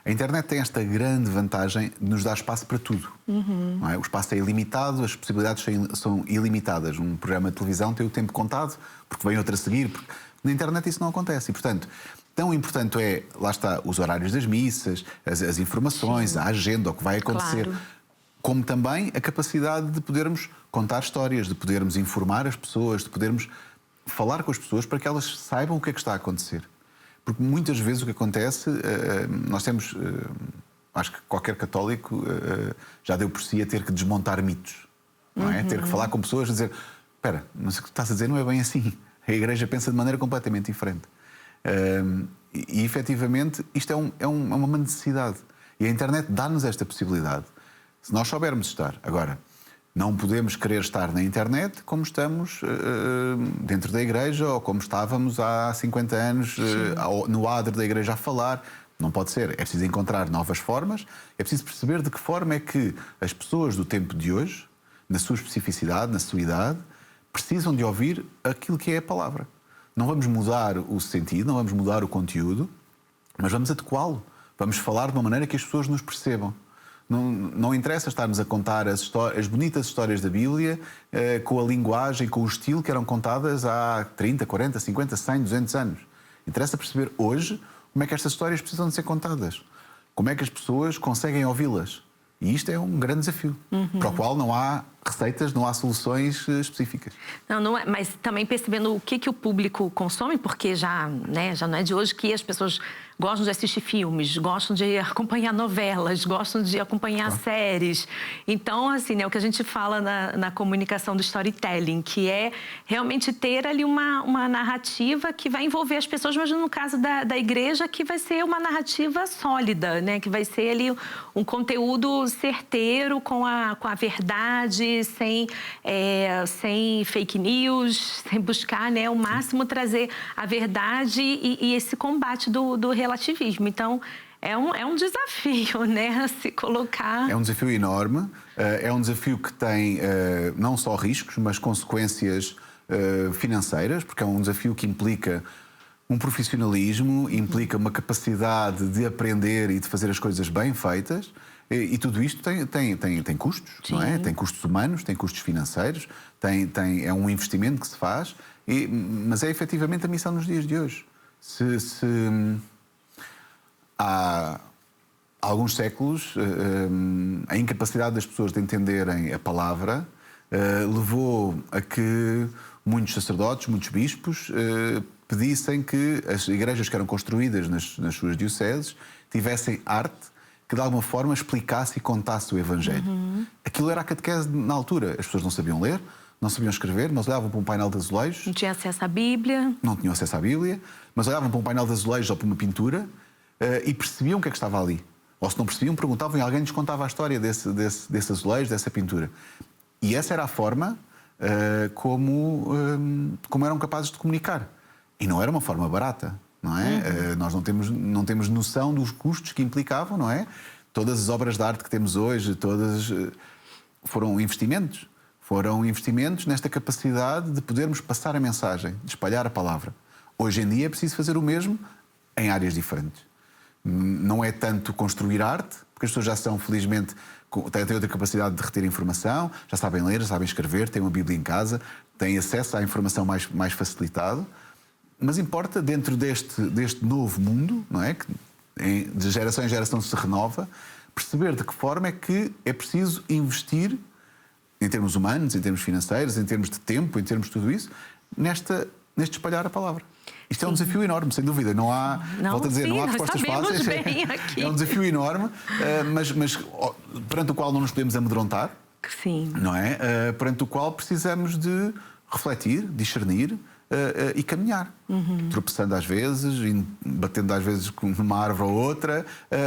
Speaker 3: A internet tem esta grande vantagem de nos dar espaço para tudo. Não é? O espaço é ilimitado, as possibilidades são ilimitadas. Um programa de televisão tem o tempo contado, porque vem outro a seguir. Na internet isso não acontece e, portanto... Tão importante lá está, os horários das missas, as informações, sim, a agenda, o que vai acontecer, claro, como também a capacidade de podermos contar histórias, de podermos informar as pessoas, de podermos falar com as pessoas para que elas saibam o que é que está a acontecer. Porque muitas vezes o que acontece, nós temos, acho que qualquer católico já deu por si a ter que desmontar mitos, não é? Ter que falar com pessoas e dizer, espera, mas o que estás a dizer não é bem assim. A Igreja pensa de maneira completamente diferente. E efetivamente isto é uma necessidade e a internet dá-nos esta possibilidade se nós soubermos estar. Agora, não podemos querer estar na internet como estamos dentro da igreja ou como estávamos há 50 anos no adro da igreja a falar. Não pode ser, é preciso encontrar novas formas, é preciso perceber de que forma é que as pessoas do tempo de hoje, na sua especificidade, na sua idade, precisam de ouvir aquilo que é a palavra. Não vamos mudar o sentido, não vamos mudar o conteúdo, mas vamos adequá-lo. Vamos falar de uma maneira que as pessoas nos percebam. Não interessa estarmos a contar as bonitas histórias da Bíblia com a linguagem, com o estilo que eram contadas há 30, 40, 50, 100, 200 anos. Interessa perceber hoje como é que estas histórias precisam de ser contadas. Como é que as pessoas conseguem ouvi-las. E isto é um grande desafio, para o qual não há receitas, não há soluções específicas.
Speaker 1: Não é, mas também percebendo o que o público consome, porque já não é de hoje que as pessoas gostam de assistir filmes, gostam de acompanhar novelas, gostam de acompanhar séries. Então, assim, o que a gente fala na comunicação do storytelling, que é realmente ter ali uma narrativa que vai envolver as pessoas, mas no caso da igreja, que vai ser uma narrativa sólida, né? Que vai ser ali um conteúdo certeiro, com a verdade, sem fake news, sem buscar, né, ao máximo trazer a verdade e esse combate do relativismo. Então, é um desafio, né, se colocar...
Speaker 3: É um desafio enorme, é um desafio que tem não só riscos, mas consequências financeiras, porque é um desafio que implica um profissionalismo, implica uma capacidade de aprender e de fazer as coisas bem feitas. E tudo isto tem custos, sim, não é? Tem custos humanos, tem custos financeiros, é um investimento que se faz, mas é efetivamente a missão nos dias de hoje. Há alguns séculos, a incapacidade das pessoas de entenderem a palavra levou a que muitos sacerdotes, muitos bispos pedissem que as igrejas que eram construídas nas suas dioceses tivessem arte que que de alguma forma explicasse e contasse o Evangelho. Aquilo era a catequese na altura. As pessoas não sabiam ler, não sabiam escrever, mas olhavam para um painel de azulejos.
Speaker 1: Não tinha acesso à Bíblia.
Speaker 3: Não tinham acesso à Bíblia, mas olhavam para um painel de azulejos ou para uma pintura e percebiam o que é que estava ali. Ou se não percebiam, perguntavam e alguém lhes contava a história desse azulejo, dessa pintura. E essa era a forma como eram capazes de comunicar. E não era uma forma barata, não é? Nós não temos noção dos custos que implicavam, não é? Todas as obras de arte que temos hoje, todas foram investimentos. Foram investimentos nesta capacidade de podermos passar a mensagem, de espalhar a palavra. Hoje em dia é preciso fazer o mesmo em áreas diferentes. Não é tanto construir arte, porque as pessoas já são, felizmente, têm outra capacidade de reter informação, já sabem ler, já sabem escrever, têm uma Bíblia em casa, têm acesso à informação mais facilitado. Mas importa, dentro deste novo mundo, não é? Que de geração em geração se renova, perceber de que forma é que é preciso investir, em termos humanos, em termos financeiros, em termos de tempo, em termos de tudo isso, neste espalhar a palavra. Isto é um desafio enorme, sem dúvida. Não há, volto a dizer, não há respostas fáceis. É um desafio enorme, mas perante o qual não nos podemos amedrontar.
Speaker 1: Sim.
Speaker 3: Não é? Perante o qual precisamos de refletir, discernir e caminhar. Tropeçando às vezes, batendo às vezes com uma árvore ou outra,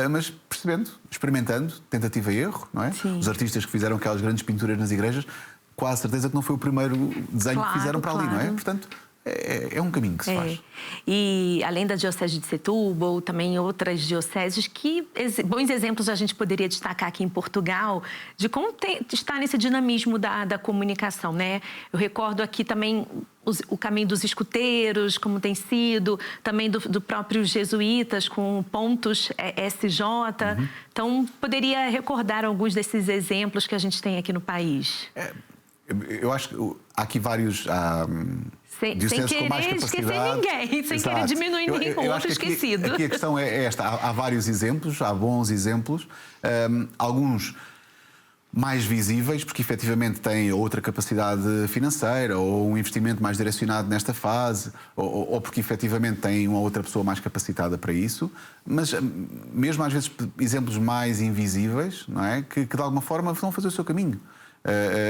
Speaker 3: mas percebendo, experimentando, tentativa e erro, não é?
Speaker 1: Sim.
Speaker 3: Os artistas que fizeram aquelas grandes pinturas nas igrejas, quase certeza que não foi o primeiro desenho que fizeram para ali, não é? Portanto, é um caminho que se faz.
Speaker 1: E além da Diocese de Setúbal, também outras dioceses, que bons exemplos a gente poderia destacar aqui em Portugal, de como está nesse dinamismo da comunicação, né? Eu recordo aqui também o caminho dos escuteiros, como tem sido, também do próprio jesuítas, com pontos SJ. Então, poderia recordar alguns desses exemplos que a gente tem aqui no país?
Speaker 3: Eu acho que há aqui vários...
Speaker 1: Sem querer esquecer ninguém, sem querer diminuir nenhum outro esquecido.
Speaker 3: Aqui a questão é esta. Há vários exemplos, há bons exemplos, alguns mais visíveis, porque efetivamente têm outra capacidade financeira ou um investimento mais direcionado nesta fase, ou porque efetivamente têm uma outra pessoa mais capacitada para isso, mas mesmo às vezes exemplos mais invisíveis, não é? Que de alguma forma vão fazer o seu caminho.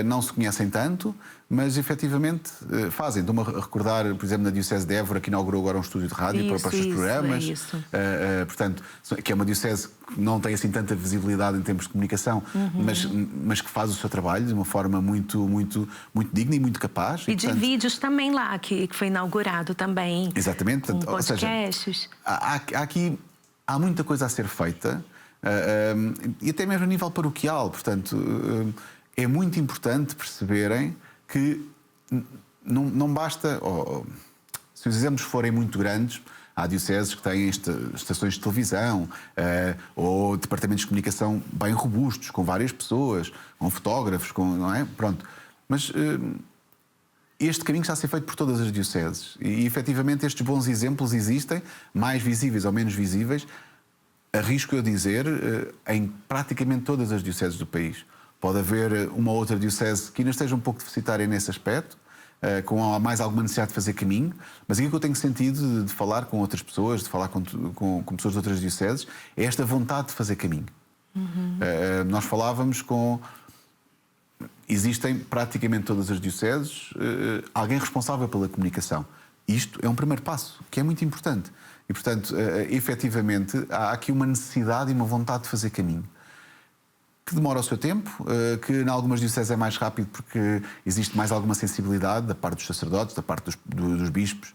Speaker 3: Não se conhecem tanto, mas efetivamente fazem. Estou-me a recordar, por exemplo, na Diocese de Évora, que inaugurou agora um estúdio de rádio para os seus programas. Portanto, que é uma diocese que não tem assim tanta visibilidade em termos de comunicação, mas que faz o seu trabalho de uma forma muito digna e muito capaz.
Speaker 1: E de vídeos também lá, que foi inaugurado também.
Speaker 3: Exatamente.
Speaker 1: Com
Speaker 3: Ou
Speaker 1: podcasts.
Speaker 3: seja, há muita coisa a ser feita, e até mesmo a nível paroquial. Portanto, é muito importante perceberem que não basta... se os exemplos forem muito grandes, há dioceses que têm estações de televisão ou departamentos de comunicação bem robustos, com várias pessoas, com fotógrafos, não é? Pronto. Mas este caminho está a ser feito por todas as dioceses. E efetivamente estes bons exemplos existem, mais visíveis ou menos visíveis, arrisco eu dizer, em praticamente todas as dioceses do país. Pode haver uma ou outra diocese que ainda esteja um pouco deficitária nesse aspecto, com mais alguma necessidade de fazer caminho, mas aquilo que eu tenho sentido de falar com outras pessoas, de falar com pessoas de outras dioceses, é esta vontade de fazer caminho. Nós falávamos com... Existem praticamente todas as dioceses alguém responsável pela comunicação. Isto é um primeiro passo, que é muito importante. E, portanto, efetivamente, há aqui uma necessidade e uma vontade de fazer caminho, que demora o seu tempo, que em algumas dioceses é mais rápido porque existe mais alguma sensibilidade da parte dos sacerdotes, da parte dos bispos,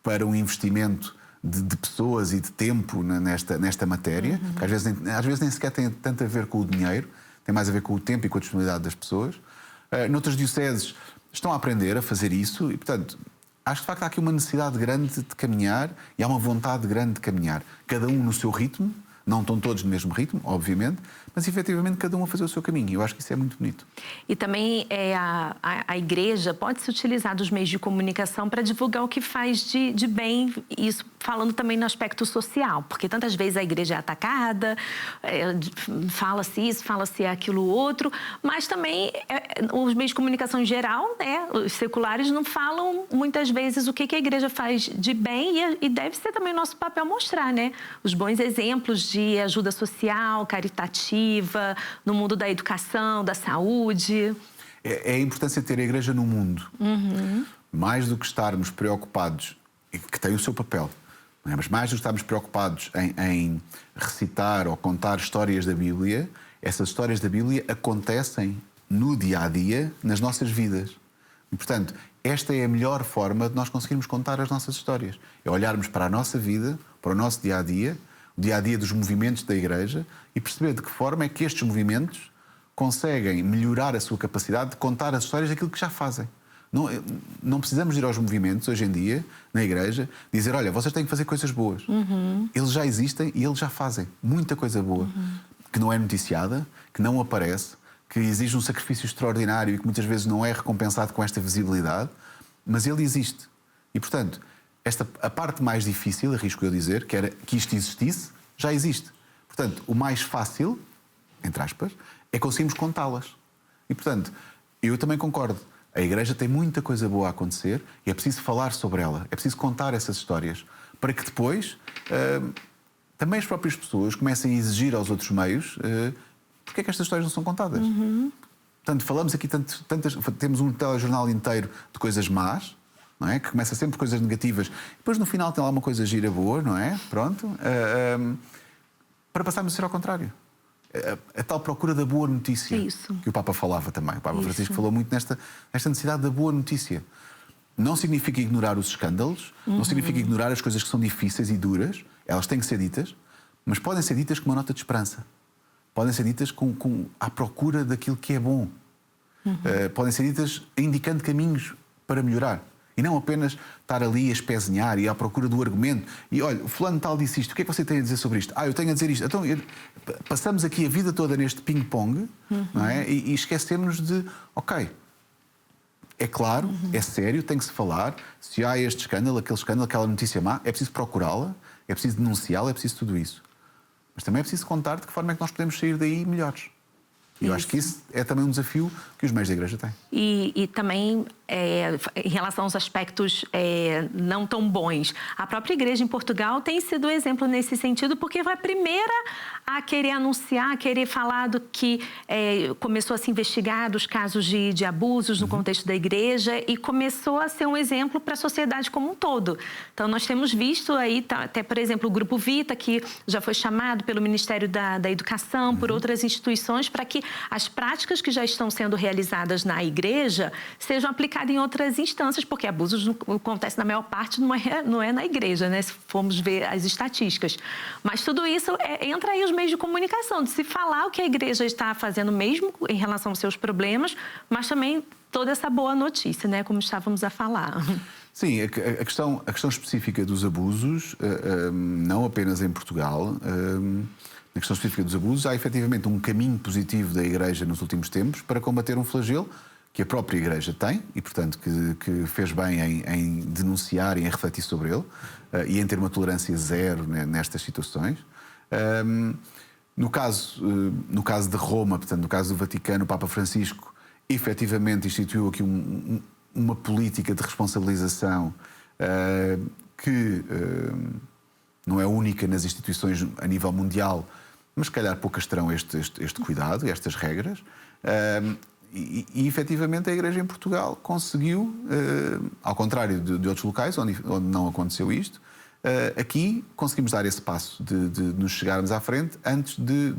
Speaker 3: para um investimento de pessoas e de tempo nesta matéria, que às vezes nem sequer tem tanto a ver com o dinheiro, tem mais a ver com o tempo e com a disponibilidade das pessoas. Noutras dioceses estão a aprender a fazer isso e, portanto, acho que de facto há aqui uma necessidade grande de caminhar e há uma vontade grande de caminhar, cada um no seu ritmo. Não estão todos no mesmo ritmo, obviamente, mas efetivamente cada um a fazer o seu caminho. Eu acho que isso é muito bonito.
Speaker 1: E também a Igreja pode se utilizar dos meios de comunicação para divulgar o que faz de bem. Isso falando também no aspecto social, porque tantas vezes a igreja é atacada, fala-se isso, fala-se aquilo outro, mas também os meios de comunicação em geral, né, os seculares, não falam muitas vezes o que a igreja faz de bem e deve ser também nosso papel mostrar, né, os bons exemplos de ajuda social, caritativa, no mundo da educação, da saúde.
Speaker 3: É a importância de ter a igreja no mundo. Mais do que estarmos preocupados, que tem o seu papel, não é? Mas mais do que estarmos preocupados em recitar ou contar histórias da Bíblia, essas histórias da Bíblia acontecem no dia-a-dia, nas nossas vidas. E, portanto, esta é a melhor forma de nós conseguirmos contar as nossas histórias. É olharmos para a nossa vida, para o nosso dia-a-dia, o dia-a-dia dos movimentos da igreja e perceber de que forma é que estes movimentos conseguem melhorar a sua capacidade de contar as histórias daquilo que já fazem. Não precisamos ir aos movimentos, hoje em dia, na igreja, dizer, olha, vocês têm que fazer coisas boas. Eles já existem e eles já fazem muita coisa boa, que não é noticiada, que não aparece, que exige um sacrifício extraordinário e que muitas vezes não é recompensado com esta visibilidade, mas ele existe. E, portanto, a parte mais difícil, arrisco eu dizer, que era que isto existisse, já existe. Portanto, o mais fácil, entre aspas, é conseguirmos contá-las. E, portanto, eu também concordo. A igreja tem muita coisa boa a acontecer e é preciso falar sobre ela. É preciso contar essas histórias para que depois também as próprias pessoas comecem a exigir aos outros meios porque é que estas histórias não são contadas. Portanto, falamos aqui temos um telejornal inteiro de coisas más, não é? Que começa sempre por coisas negativas. Depois, no final, tem lá uma coisa gira boa, não é? Pronto. Para passarmos a ser ao contrário. A tal procura da boa notícia.
Speaker 1: Isso.
Speaker 3: Que o Papa falava também. O Papa Francisco falou muito nesta necessidade da boa notícia. Não significa ignorar os escândalos, não significa ignorar as coisas que são difíceis e duras. Elas têm que ser ditas, mas podem ser ditas com uma nota de esperança. Podem ser ditas à procura daquilo que é bom. Podem ser ditas indicando caminhos para melhorar. E não apenas estar ali a espezinhar e à procura do argumento. E olha, o fulano tal disse isto, o que é que você tem a dizer sobre isto? Eu tenho a dizer isto. Então, passamos aqui a vida toda neste ping-pong, não é? E esquecemos de, ok, é claro, é sério, tem que se falar. Se há este escândalo, aquela notícia má, é preciso procurá-la, é preciso denunciá-la, é preciso tudo isso. Mas também é preciso contar de que forma é que nós podemos sair daí melhores. E eu acho que isso é também um desafio que os meios da igreja têm.
Speaker 1: E também, em relação aos aspectos não tão bons, a própria igreja em Portugal tem sido exemplo nesse sentido, porque foi a primeira a querer anunciar, a querer falar do que começou a se investigar dos casos de abusos no contexto da igreja e começou a ser um exemplo para a sociedade como um todo. Então, nós temos visto aí, até, por exemplo, o Grupo Vita, que já foi chamado pelo Ministério da Educação, por outras instituições, para que as práticas que já estão sendo realizadas na igreja sejam aplicadas em outras instâncias, porque abusos acontecem na maior parte não é na igreja, né? Se formos ver as estatísticas. Mas tudo isso entra aí os meios de comunicação, de se falar o que a igreja está fazendo mesmo em relação aos seus problemas, mas também toda essa boa notícia, né? Como estávamos a falar.
Speaker 3: Sim, a questão específica dos abusos, não apenas em Portugal, na questão específica dos abusos, há efetivamente um caminho positivo da Igreja nos últimos tempos para combater um flagelo que a própria Igreja tem e, portanto, que fez bem em denunciar e em refletir sobre ele e em ter uma tolerância zero nestas situações. No caso de Roma, portanto, no caso do Vaticano, o Papa Francisco efetivamente instituiu aqui uma política de responsabilização que não é única nas instituições a nível mundial, mas se calhar poucas terão este cuidado, estas regras. E efetivamente a Igreja em Portugal conseguiu, ao contrário de outros locais onde não aconteceu isto, aqui conseguimos dar esse passo de nos chegarmos à frente antes de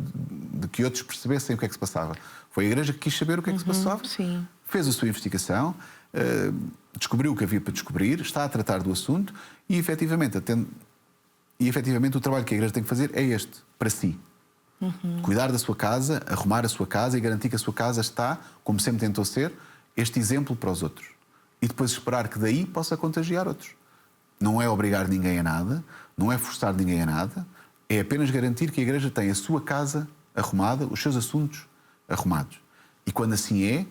Speaker 3: que outros percebessem o que é que se passava. Foi a Igreja que quis saber o que é que se passava,
Speaker 1: sim.
Speaker 3: Fez a sua investigação, descobriu o que havia para descobrir, está a tratar do assunto e efetivamente o trabalho que a Igreja tem que fazer é este, para si. Cuidar da sua casa, arrumar a sua casa e garantir que a sua casa está, como sempre tentou ser, este exemplo para os outros. E depois esperar que daí possa contagiar outros. Não é obrigar ninguém a nada, não é forçar ninguém a nada, é apenas garantir que a Igreja tem a sua casa arrumada, os seus assuntos arrumados. E quando assim é,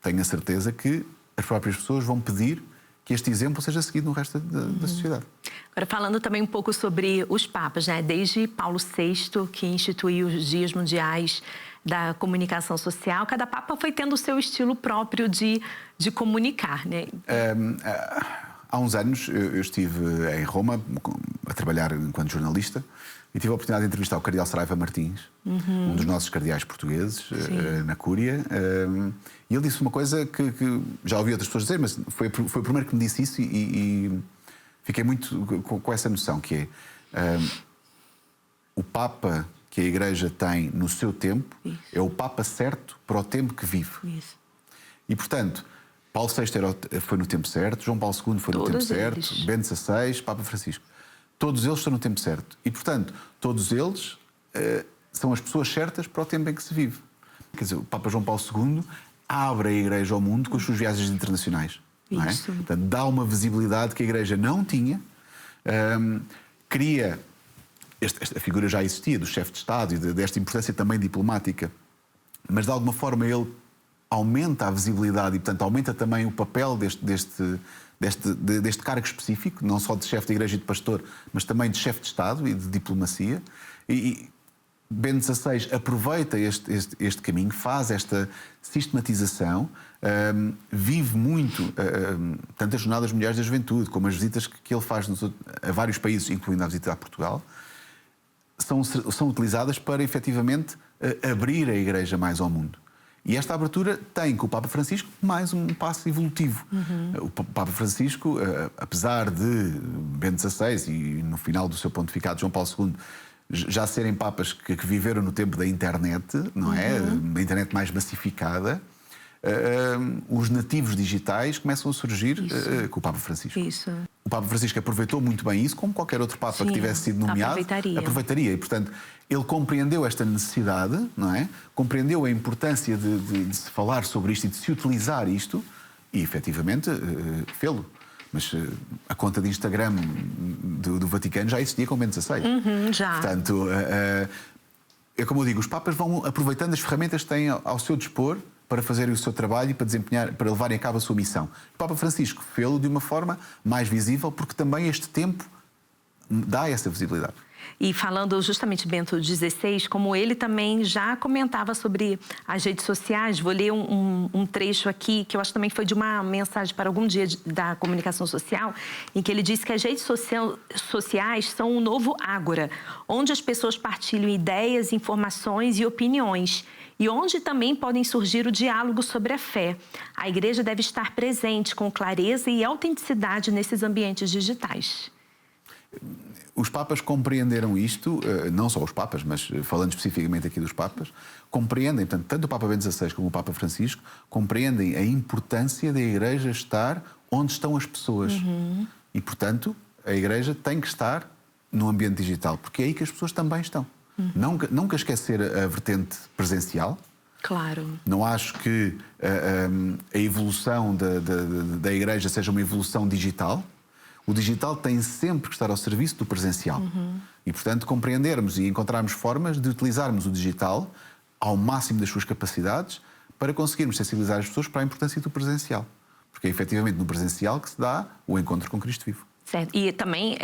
Speaker 3: tenho a certeza que as próprias pessoas vão pedir que este exemplo seja seguido no resto da sociedade.
Speaker 1: Agora, falando também um pouco sobre os papas, né? Desde Paulo VI, que instituiu os Dias Mundiais da Comunicação Social, cada papa foi tendo o seu estilo próprio de comunicar, né?
Speaker 3: Há uns anos eu estive em Roma a trabalhar enquanto jornalista e tive a oportunidade de entrevistar o cardeal Saraiva Martins, um dos nossos cardeais portugueses, na Cúria. E ele disse uma coisa que já ouvi outras pessoas dizer, mas foi o primeiro que me disse isso e fiquei muito com essa noção, que é o Papa que a Igreja tem no seu tempo é o Papa certo para o tempo que vive.
Speaker 1: Isso.
Speaker 3: E, portanto, Paulo VI foi no tempo certo, João Paulo II foi no tempo certo, Bento XVI, Papa Francisco. Todos eles estão no tempo certo. E, portanto, todos eles são as pessoas certas para o tempo em que se vive. Quer dizer, o Papa João Paulo II abre a Igreja ao mundo com as suas viagens internacionais. Não é? Portanto, dá uma visibilidade que a Igreja não tinha, cria... Esta figura já existia, do chefe de Estado e desta importância também diplomática, mas de alguma forma ele aumenta a visibilidade e, portanto, aumenta também o papel deste cargo específico, não só de chefe de Igreja e de pastor, mas também de chefe de Estado e de diplomacia. E Bento XVI aproveita este caminho, faz esta sistematização, vive muito tanto as Jornadas Mundiais da Juventude como as visitas que ele faz a vários países, incluindo a visita a Portugal, são utilizadas para, efetivamente, abrir a Igreja mais ao mundo. E esta abertura tem, com o Papa Francisco, mais um passo evolutivo. O Papa Francisco, apesar de Bento XVI e, no final do seu pontificado, João Paulo II, já serem papas que viveram no tempo da internet, não é? Da internet mais massificada, os nativos digitais começam a surgir com o Papa Francisco. O Papa Francisco aproveitou muito bem isso, como qualquer outro Papa que tivesse sido nomeado, aproveitaria. E, portanto, ele compreendeu esta necessidade, não é? Compreendeu a importância de se falar sobre isto e de se utilizar isto e, efetivamente, fê-lo. Mas a conta de Instagram do Vaticano já existia com Bento XVI.
Speaker 1: Já.
Speaker 3: Portanto, é como eu digo, os Papas vão aproveitando as ferramentas que têm ao seu dispor para fazerem o seu trabalho e para levarem a cabo a sua missão. O Papa Francisco fê-lo de uma forma mais visível, porque também este tempo dá essa visibilidade.
Speaker 1: E falando justamente de Bento XVI, como ele também já comentava sobre as redes sociais, vou ler um trecho aqui, que eu acho também que foi de uma mensagem para algum dia da comunicação social, em que ele disse que as redes sociais são um novo ágora, onde as pessoas partilham ideias, informações e opiniões, e onde também podem surgir o diálogo sobre a fé. A Igreja deve estar presente com clareza e autenticidade nesses ambientes digitais.
Speaker 3: Os Papas compreenderam isto, não só os Papas, mas falando especificamente aqui dos Papas, compreendem, portanto, tanto o Papa Bento XVI como o Papa Francisco, compreendem a importância da Igreja estar onde estão as pessoas. E, portanto, a Igreja tem que estar no ambiente digital, porque é aí que as pessoas também estão. Nunca esquecer a vertente presencial.
Speaker 1: Claro.
Speaker 3: Não acho que a evolução da Igreja seja uma evolução digital. O digital tem sempre que estar ao serviço do presencial. E, portanto, compreendermos e encontrarmos formas de utilizarmos o digital ao máximo das suas capacidades para conseguirmos sensibilizar as pessoas para a importância do presencial. Porque é efetivamente no presencial que se dá o encontro com Cristo vivo.
Speaker 1: Certo. E também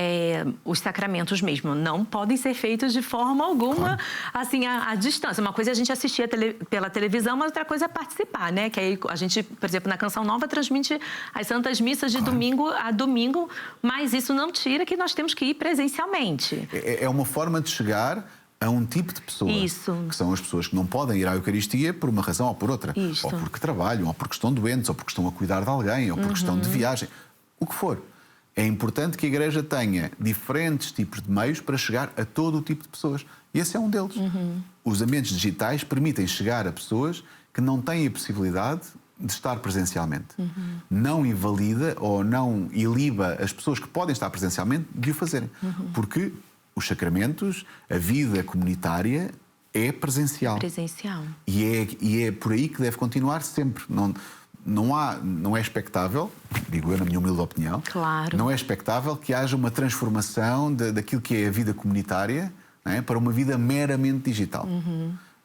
Speaker 1: os sacramentos mesmo não podem ser feitos de forma alguma, claro, assim, à distância. Uma coisa é a gente assistir pela televisão, mas outra coisa é participar, né? Que aí a gente, por exemplo, na Canção Nova transmite as Santas Missas de claro, domingo a domingo, mas isso não tira que nós temos que ir presencialmente.
Speaker 3: É uma forma de chegar a um tipo de pessoa.
Speaker 1: Isso.
Speaker 3: Que são as pessoas que não podem ir à Eucaristia por uma razão ou por outra.
Speaker 1: Isso.
Speaker 3: Ou porque trabalham, ou porque estão doentes, ou porque estão a cuidar de alguém, ou porque estão de viagem. O que for. É importante que a Igreja tenha diferentes tipos de meios para chegar a todo o tipo de pessoas. E esse é um deles. Os ambientes digitais permitem chegar a pessoas que não têm a possibilidade de estar presencialmente. Não invalida ou não iliba as pessoas que podem estar presencialmente de o fazerem. Porque os sacramentos, a vida comunitária é presencial. E é por aí que deve continuar sempre. Não é expectável, digo eu na minha humilde opinião,
Speaker 1: claro,
Speaker 3: não é expectável que haja uma transformação daquilo que é a vida comunitária, não é, para uma vida meramente digital.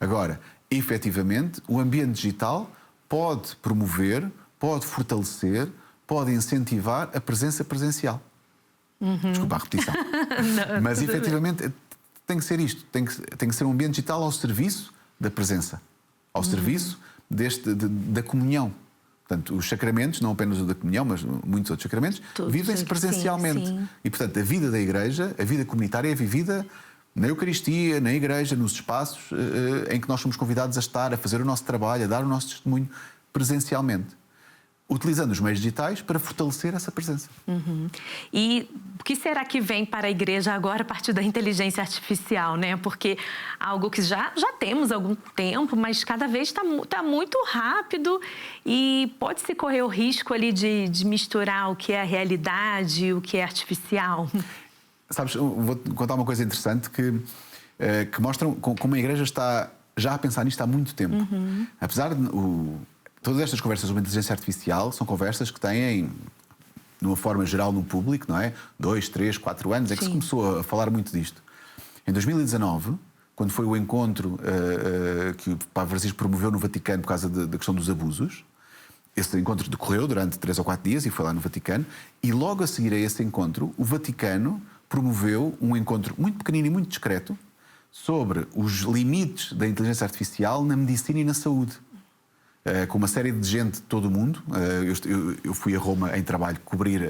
Speaker 3: Agora, efetivamente, o ambiente digital pode promover, pode fortalecer, pode incentivar a presença presencial. Desculpa a repetição.
Speaker 1: Não,
Speaker 3: mas
Speaker 1: tudo
Speaker 3: efetivamente tem que ser isto, tem que ser um ambiente digital ao serviço da presença, ao serviço da comunhão. Portanto, os sacramentos, não apenas o da comunhão, mas muitos outros sacramentos, vivem-se presencialmente.
Speaker 1: Sim.
Speaker 3: E, portanto, a vida da Igreja, a vida comunitária é vivida na Eucaristia, na Igreja, nos espaços em que nós somos convidados a estar, a fazer o nosso trabalho, a dar o nosso testemunho presencialmente, utilizando os meios digitais para fortalecer essa presença.
Speaker 1: E o que será que vem para a Igreja agora a partir da inteligência artificial, né? Porque algo que já temos há algum tempo, mas cada vez está muito rápido e pode-se correr o risco ali de misturar o que é a realidade e o que é artificial.
Speaker 3: Sabes, vou contar uma coisa interessante que mostra como a Igreja está já a pensar nisto há muito tempo. Apesar de... Todas estas conversas sobre inteligência artificial são conversas que têm, de uma forma geral, no público, não é? 2, 3, 4 anos é que se começou a falar muito disto. Em 2019, quando foi o encontro que o Papa Francisco promoveu no Vaticano por causa da questão dos abusos, esse encontro decorreu durante 3 ou 4 dias e foi lá no Vaticano, e logo a seguir a esse encontro, o Vaticano promoveu um encontro muito pequenino e muito discreto sobre os limites da inteligência artificial na medicina e na saúde. Com uma série de gente de todo o mundo. Eu fui a Roma em trabalho cobrir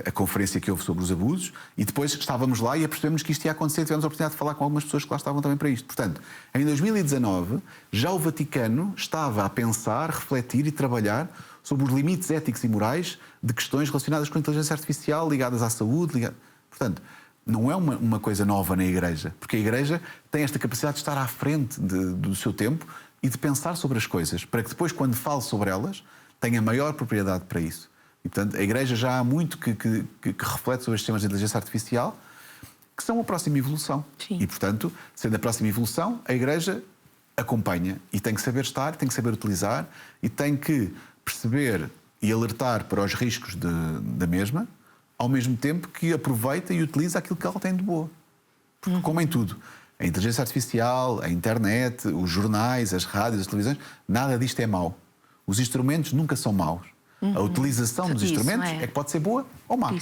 Speaker 3: a conferência que houve sobre os abusos e depois estávamos lá e apercebemos que isto ia acontecer. Tivemos a oportunidade de falar com algumas pessoas que lá estavam também para isto. Portanto, em 2019, já o Vaticano estava a pensar, refletir e trabalhar sobre os limites éticos e morais de questões relacionadas com a inteligência artificial, ligadas à saúde. Portanto, não é uma coisa nova na Igreja, porque a Igreja tem esta capacidade de estar à frente do seu tempo e de pensar sobre as coisas, para que depois, quando fale sobre elas, tenha maior propriedade para isso. E, portanto, a Igreja já há muito que reflete sobre os sistemas de inteligência artificial, que são a próxima evolução.
Speaker 1: Sim.
Speaker 3: E, portanto, sendo a próxima evolução, a Igreja acompanha e tem que saber estar, tem que saber utilizar e tem que perceber e alertar para os riscos da mesma, ao mesmo tempo que aproveita e utiliza aquilo que ela tem de boa. Porque, como em tudo, a inteligência artificial, a internet, os jornais, as rádios, as televisões, nada disto é mau. Os instrumentos nunca são maus. A utilização dos instrumentos é que pode ser boa ou má.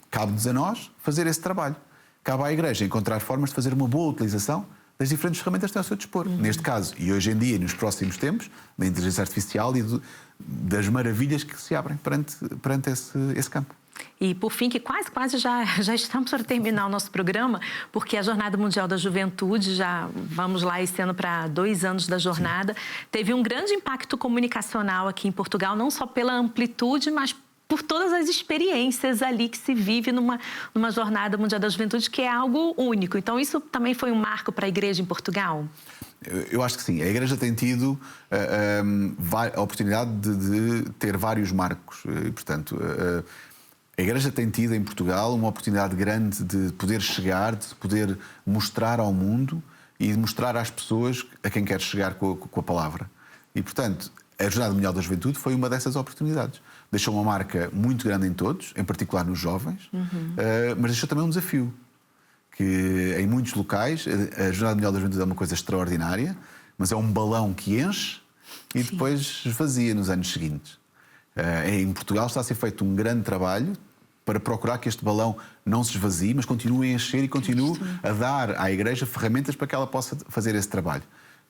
Speaker 3: Cabe-nos a nós fazer esse trabalho. Cabe à Igreja encontrar formas de fazer uma boa utilização das diferentes ferramentas que tem ao seu dispor. Neste caso, e hoje em dia, e nos próximos tempos, da inteligência artificial e das maravilhas que se abrem perante esse campo.
Speaker 1: E, por fim, que quase já estamos para terminar o nosso programa, porque a Jornada Mundial da Juventude, já vamos lá esse ano para 2 anos da jornada, teve um grande impacto comunicacional aqui em Portugal, não só pela amplitude, mas por todas as experiências ali que se vive numa Jornada Mundial da Juventude, que é algo único. Então, isso também foi um marco para a Igreja em Portugal?
Speaker 3: Eu acho que sim. A Igreja tem tido a oportunidade de ter vários marcos. E, portanto, a Igreja tem tido em Portugal uma oportunidade grande de poder chegar, de se poder mostrar ao mundo e de mostrar às pessoas a quem quer chegar com a palavra. E, portanto, a Jornada Mundial da Juventude foi uma dessas oportunidades. Deixou uma marca muito grande em todos, em particular nos jovens, mas deixou também um desafio, que em muitos locais a Jornada Mundial da Juventude é uma coisa extraordinária, mas é um balão que enche e depois esvazia nos anos seguintes. Em Portugal está a ser feito um grande trabalho para procurar que este balão não se esvazie, mas continue a encher e continue a dar à Igreja ferramentas para que ela possa fazer esse trabalho.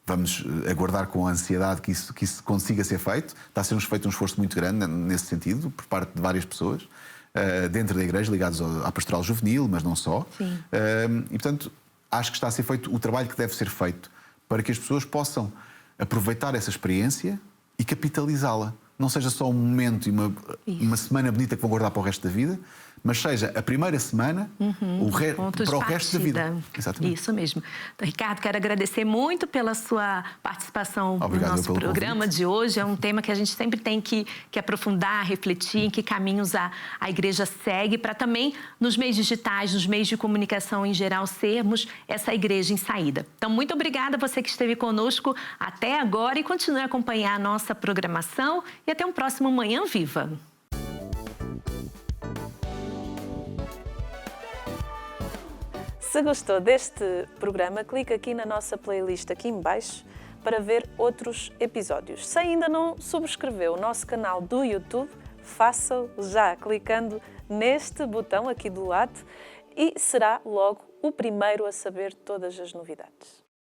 Speaker 3: Vamos aguardar com ansiedade que isso consiga ser feito. Está a ser feito um esforço muito grande nesse sentido, por parte de várias pessoas, dentro da Igreja, ligados à pastoral juvenil, mas não só. E, portanto, acho que está a ser feito o trabalho que deve ser feito para que as pessoas possam aproveitar essa experiência e capitalizá-la. Não seja só um momento e uma semana bonita que vão guardar para o resto da vida, mas seja a primeira semana para o resto da vida.
Speaker 1: Exatamente. Isso mesmo. Então, Ricardo, quero agradecer muito pela sua participação no nosso programa de hoje. É um tema que a gente sempre tem que aprofundar, refletir em que caminhos a Igreja segue, para também, nos meios digitais, nos meios de comunicação em geral, sermos essa Igreja em saída. Então, muito obrigada a você que esteve conosco até agora e continue a acompanhar a nossa programação e até um próximo Manhã Viva.
Speaker 4: Se gostou deste programa, clica aqui na nossa playlist aqui em baixo para ver outros episódios. Se ainda não subscreveu o nosso canal do YouTube, faça-o já clicando neste botão aqui do lado e será logo o primeiro a saber todas as novidades.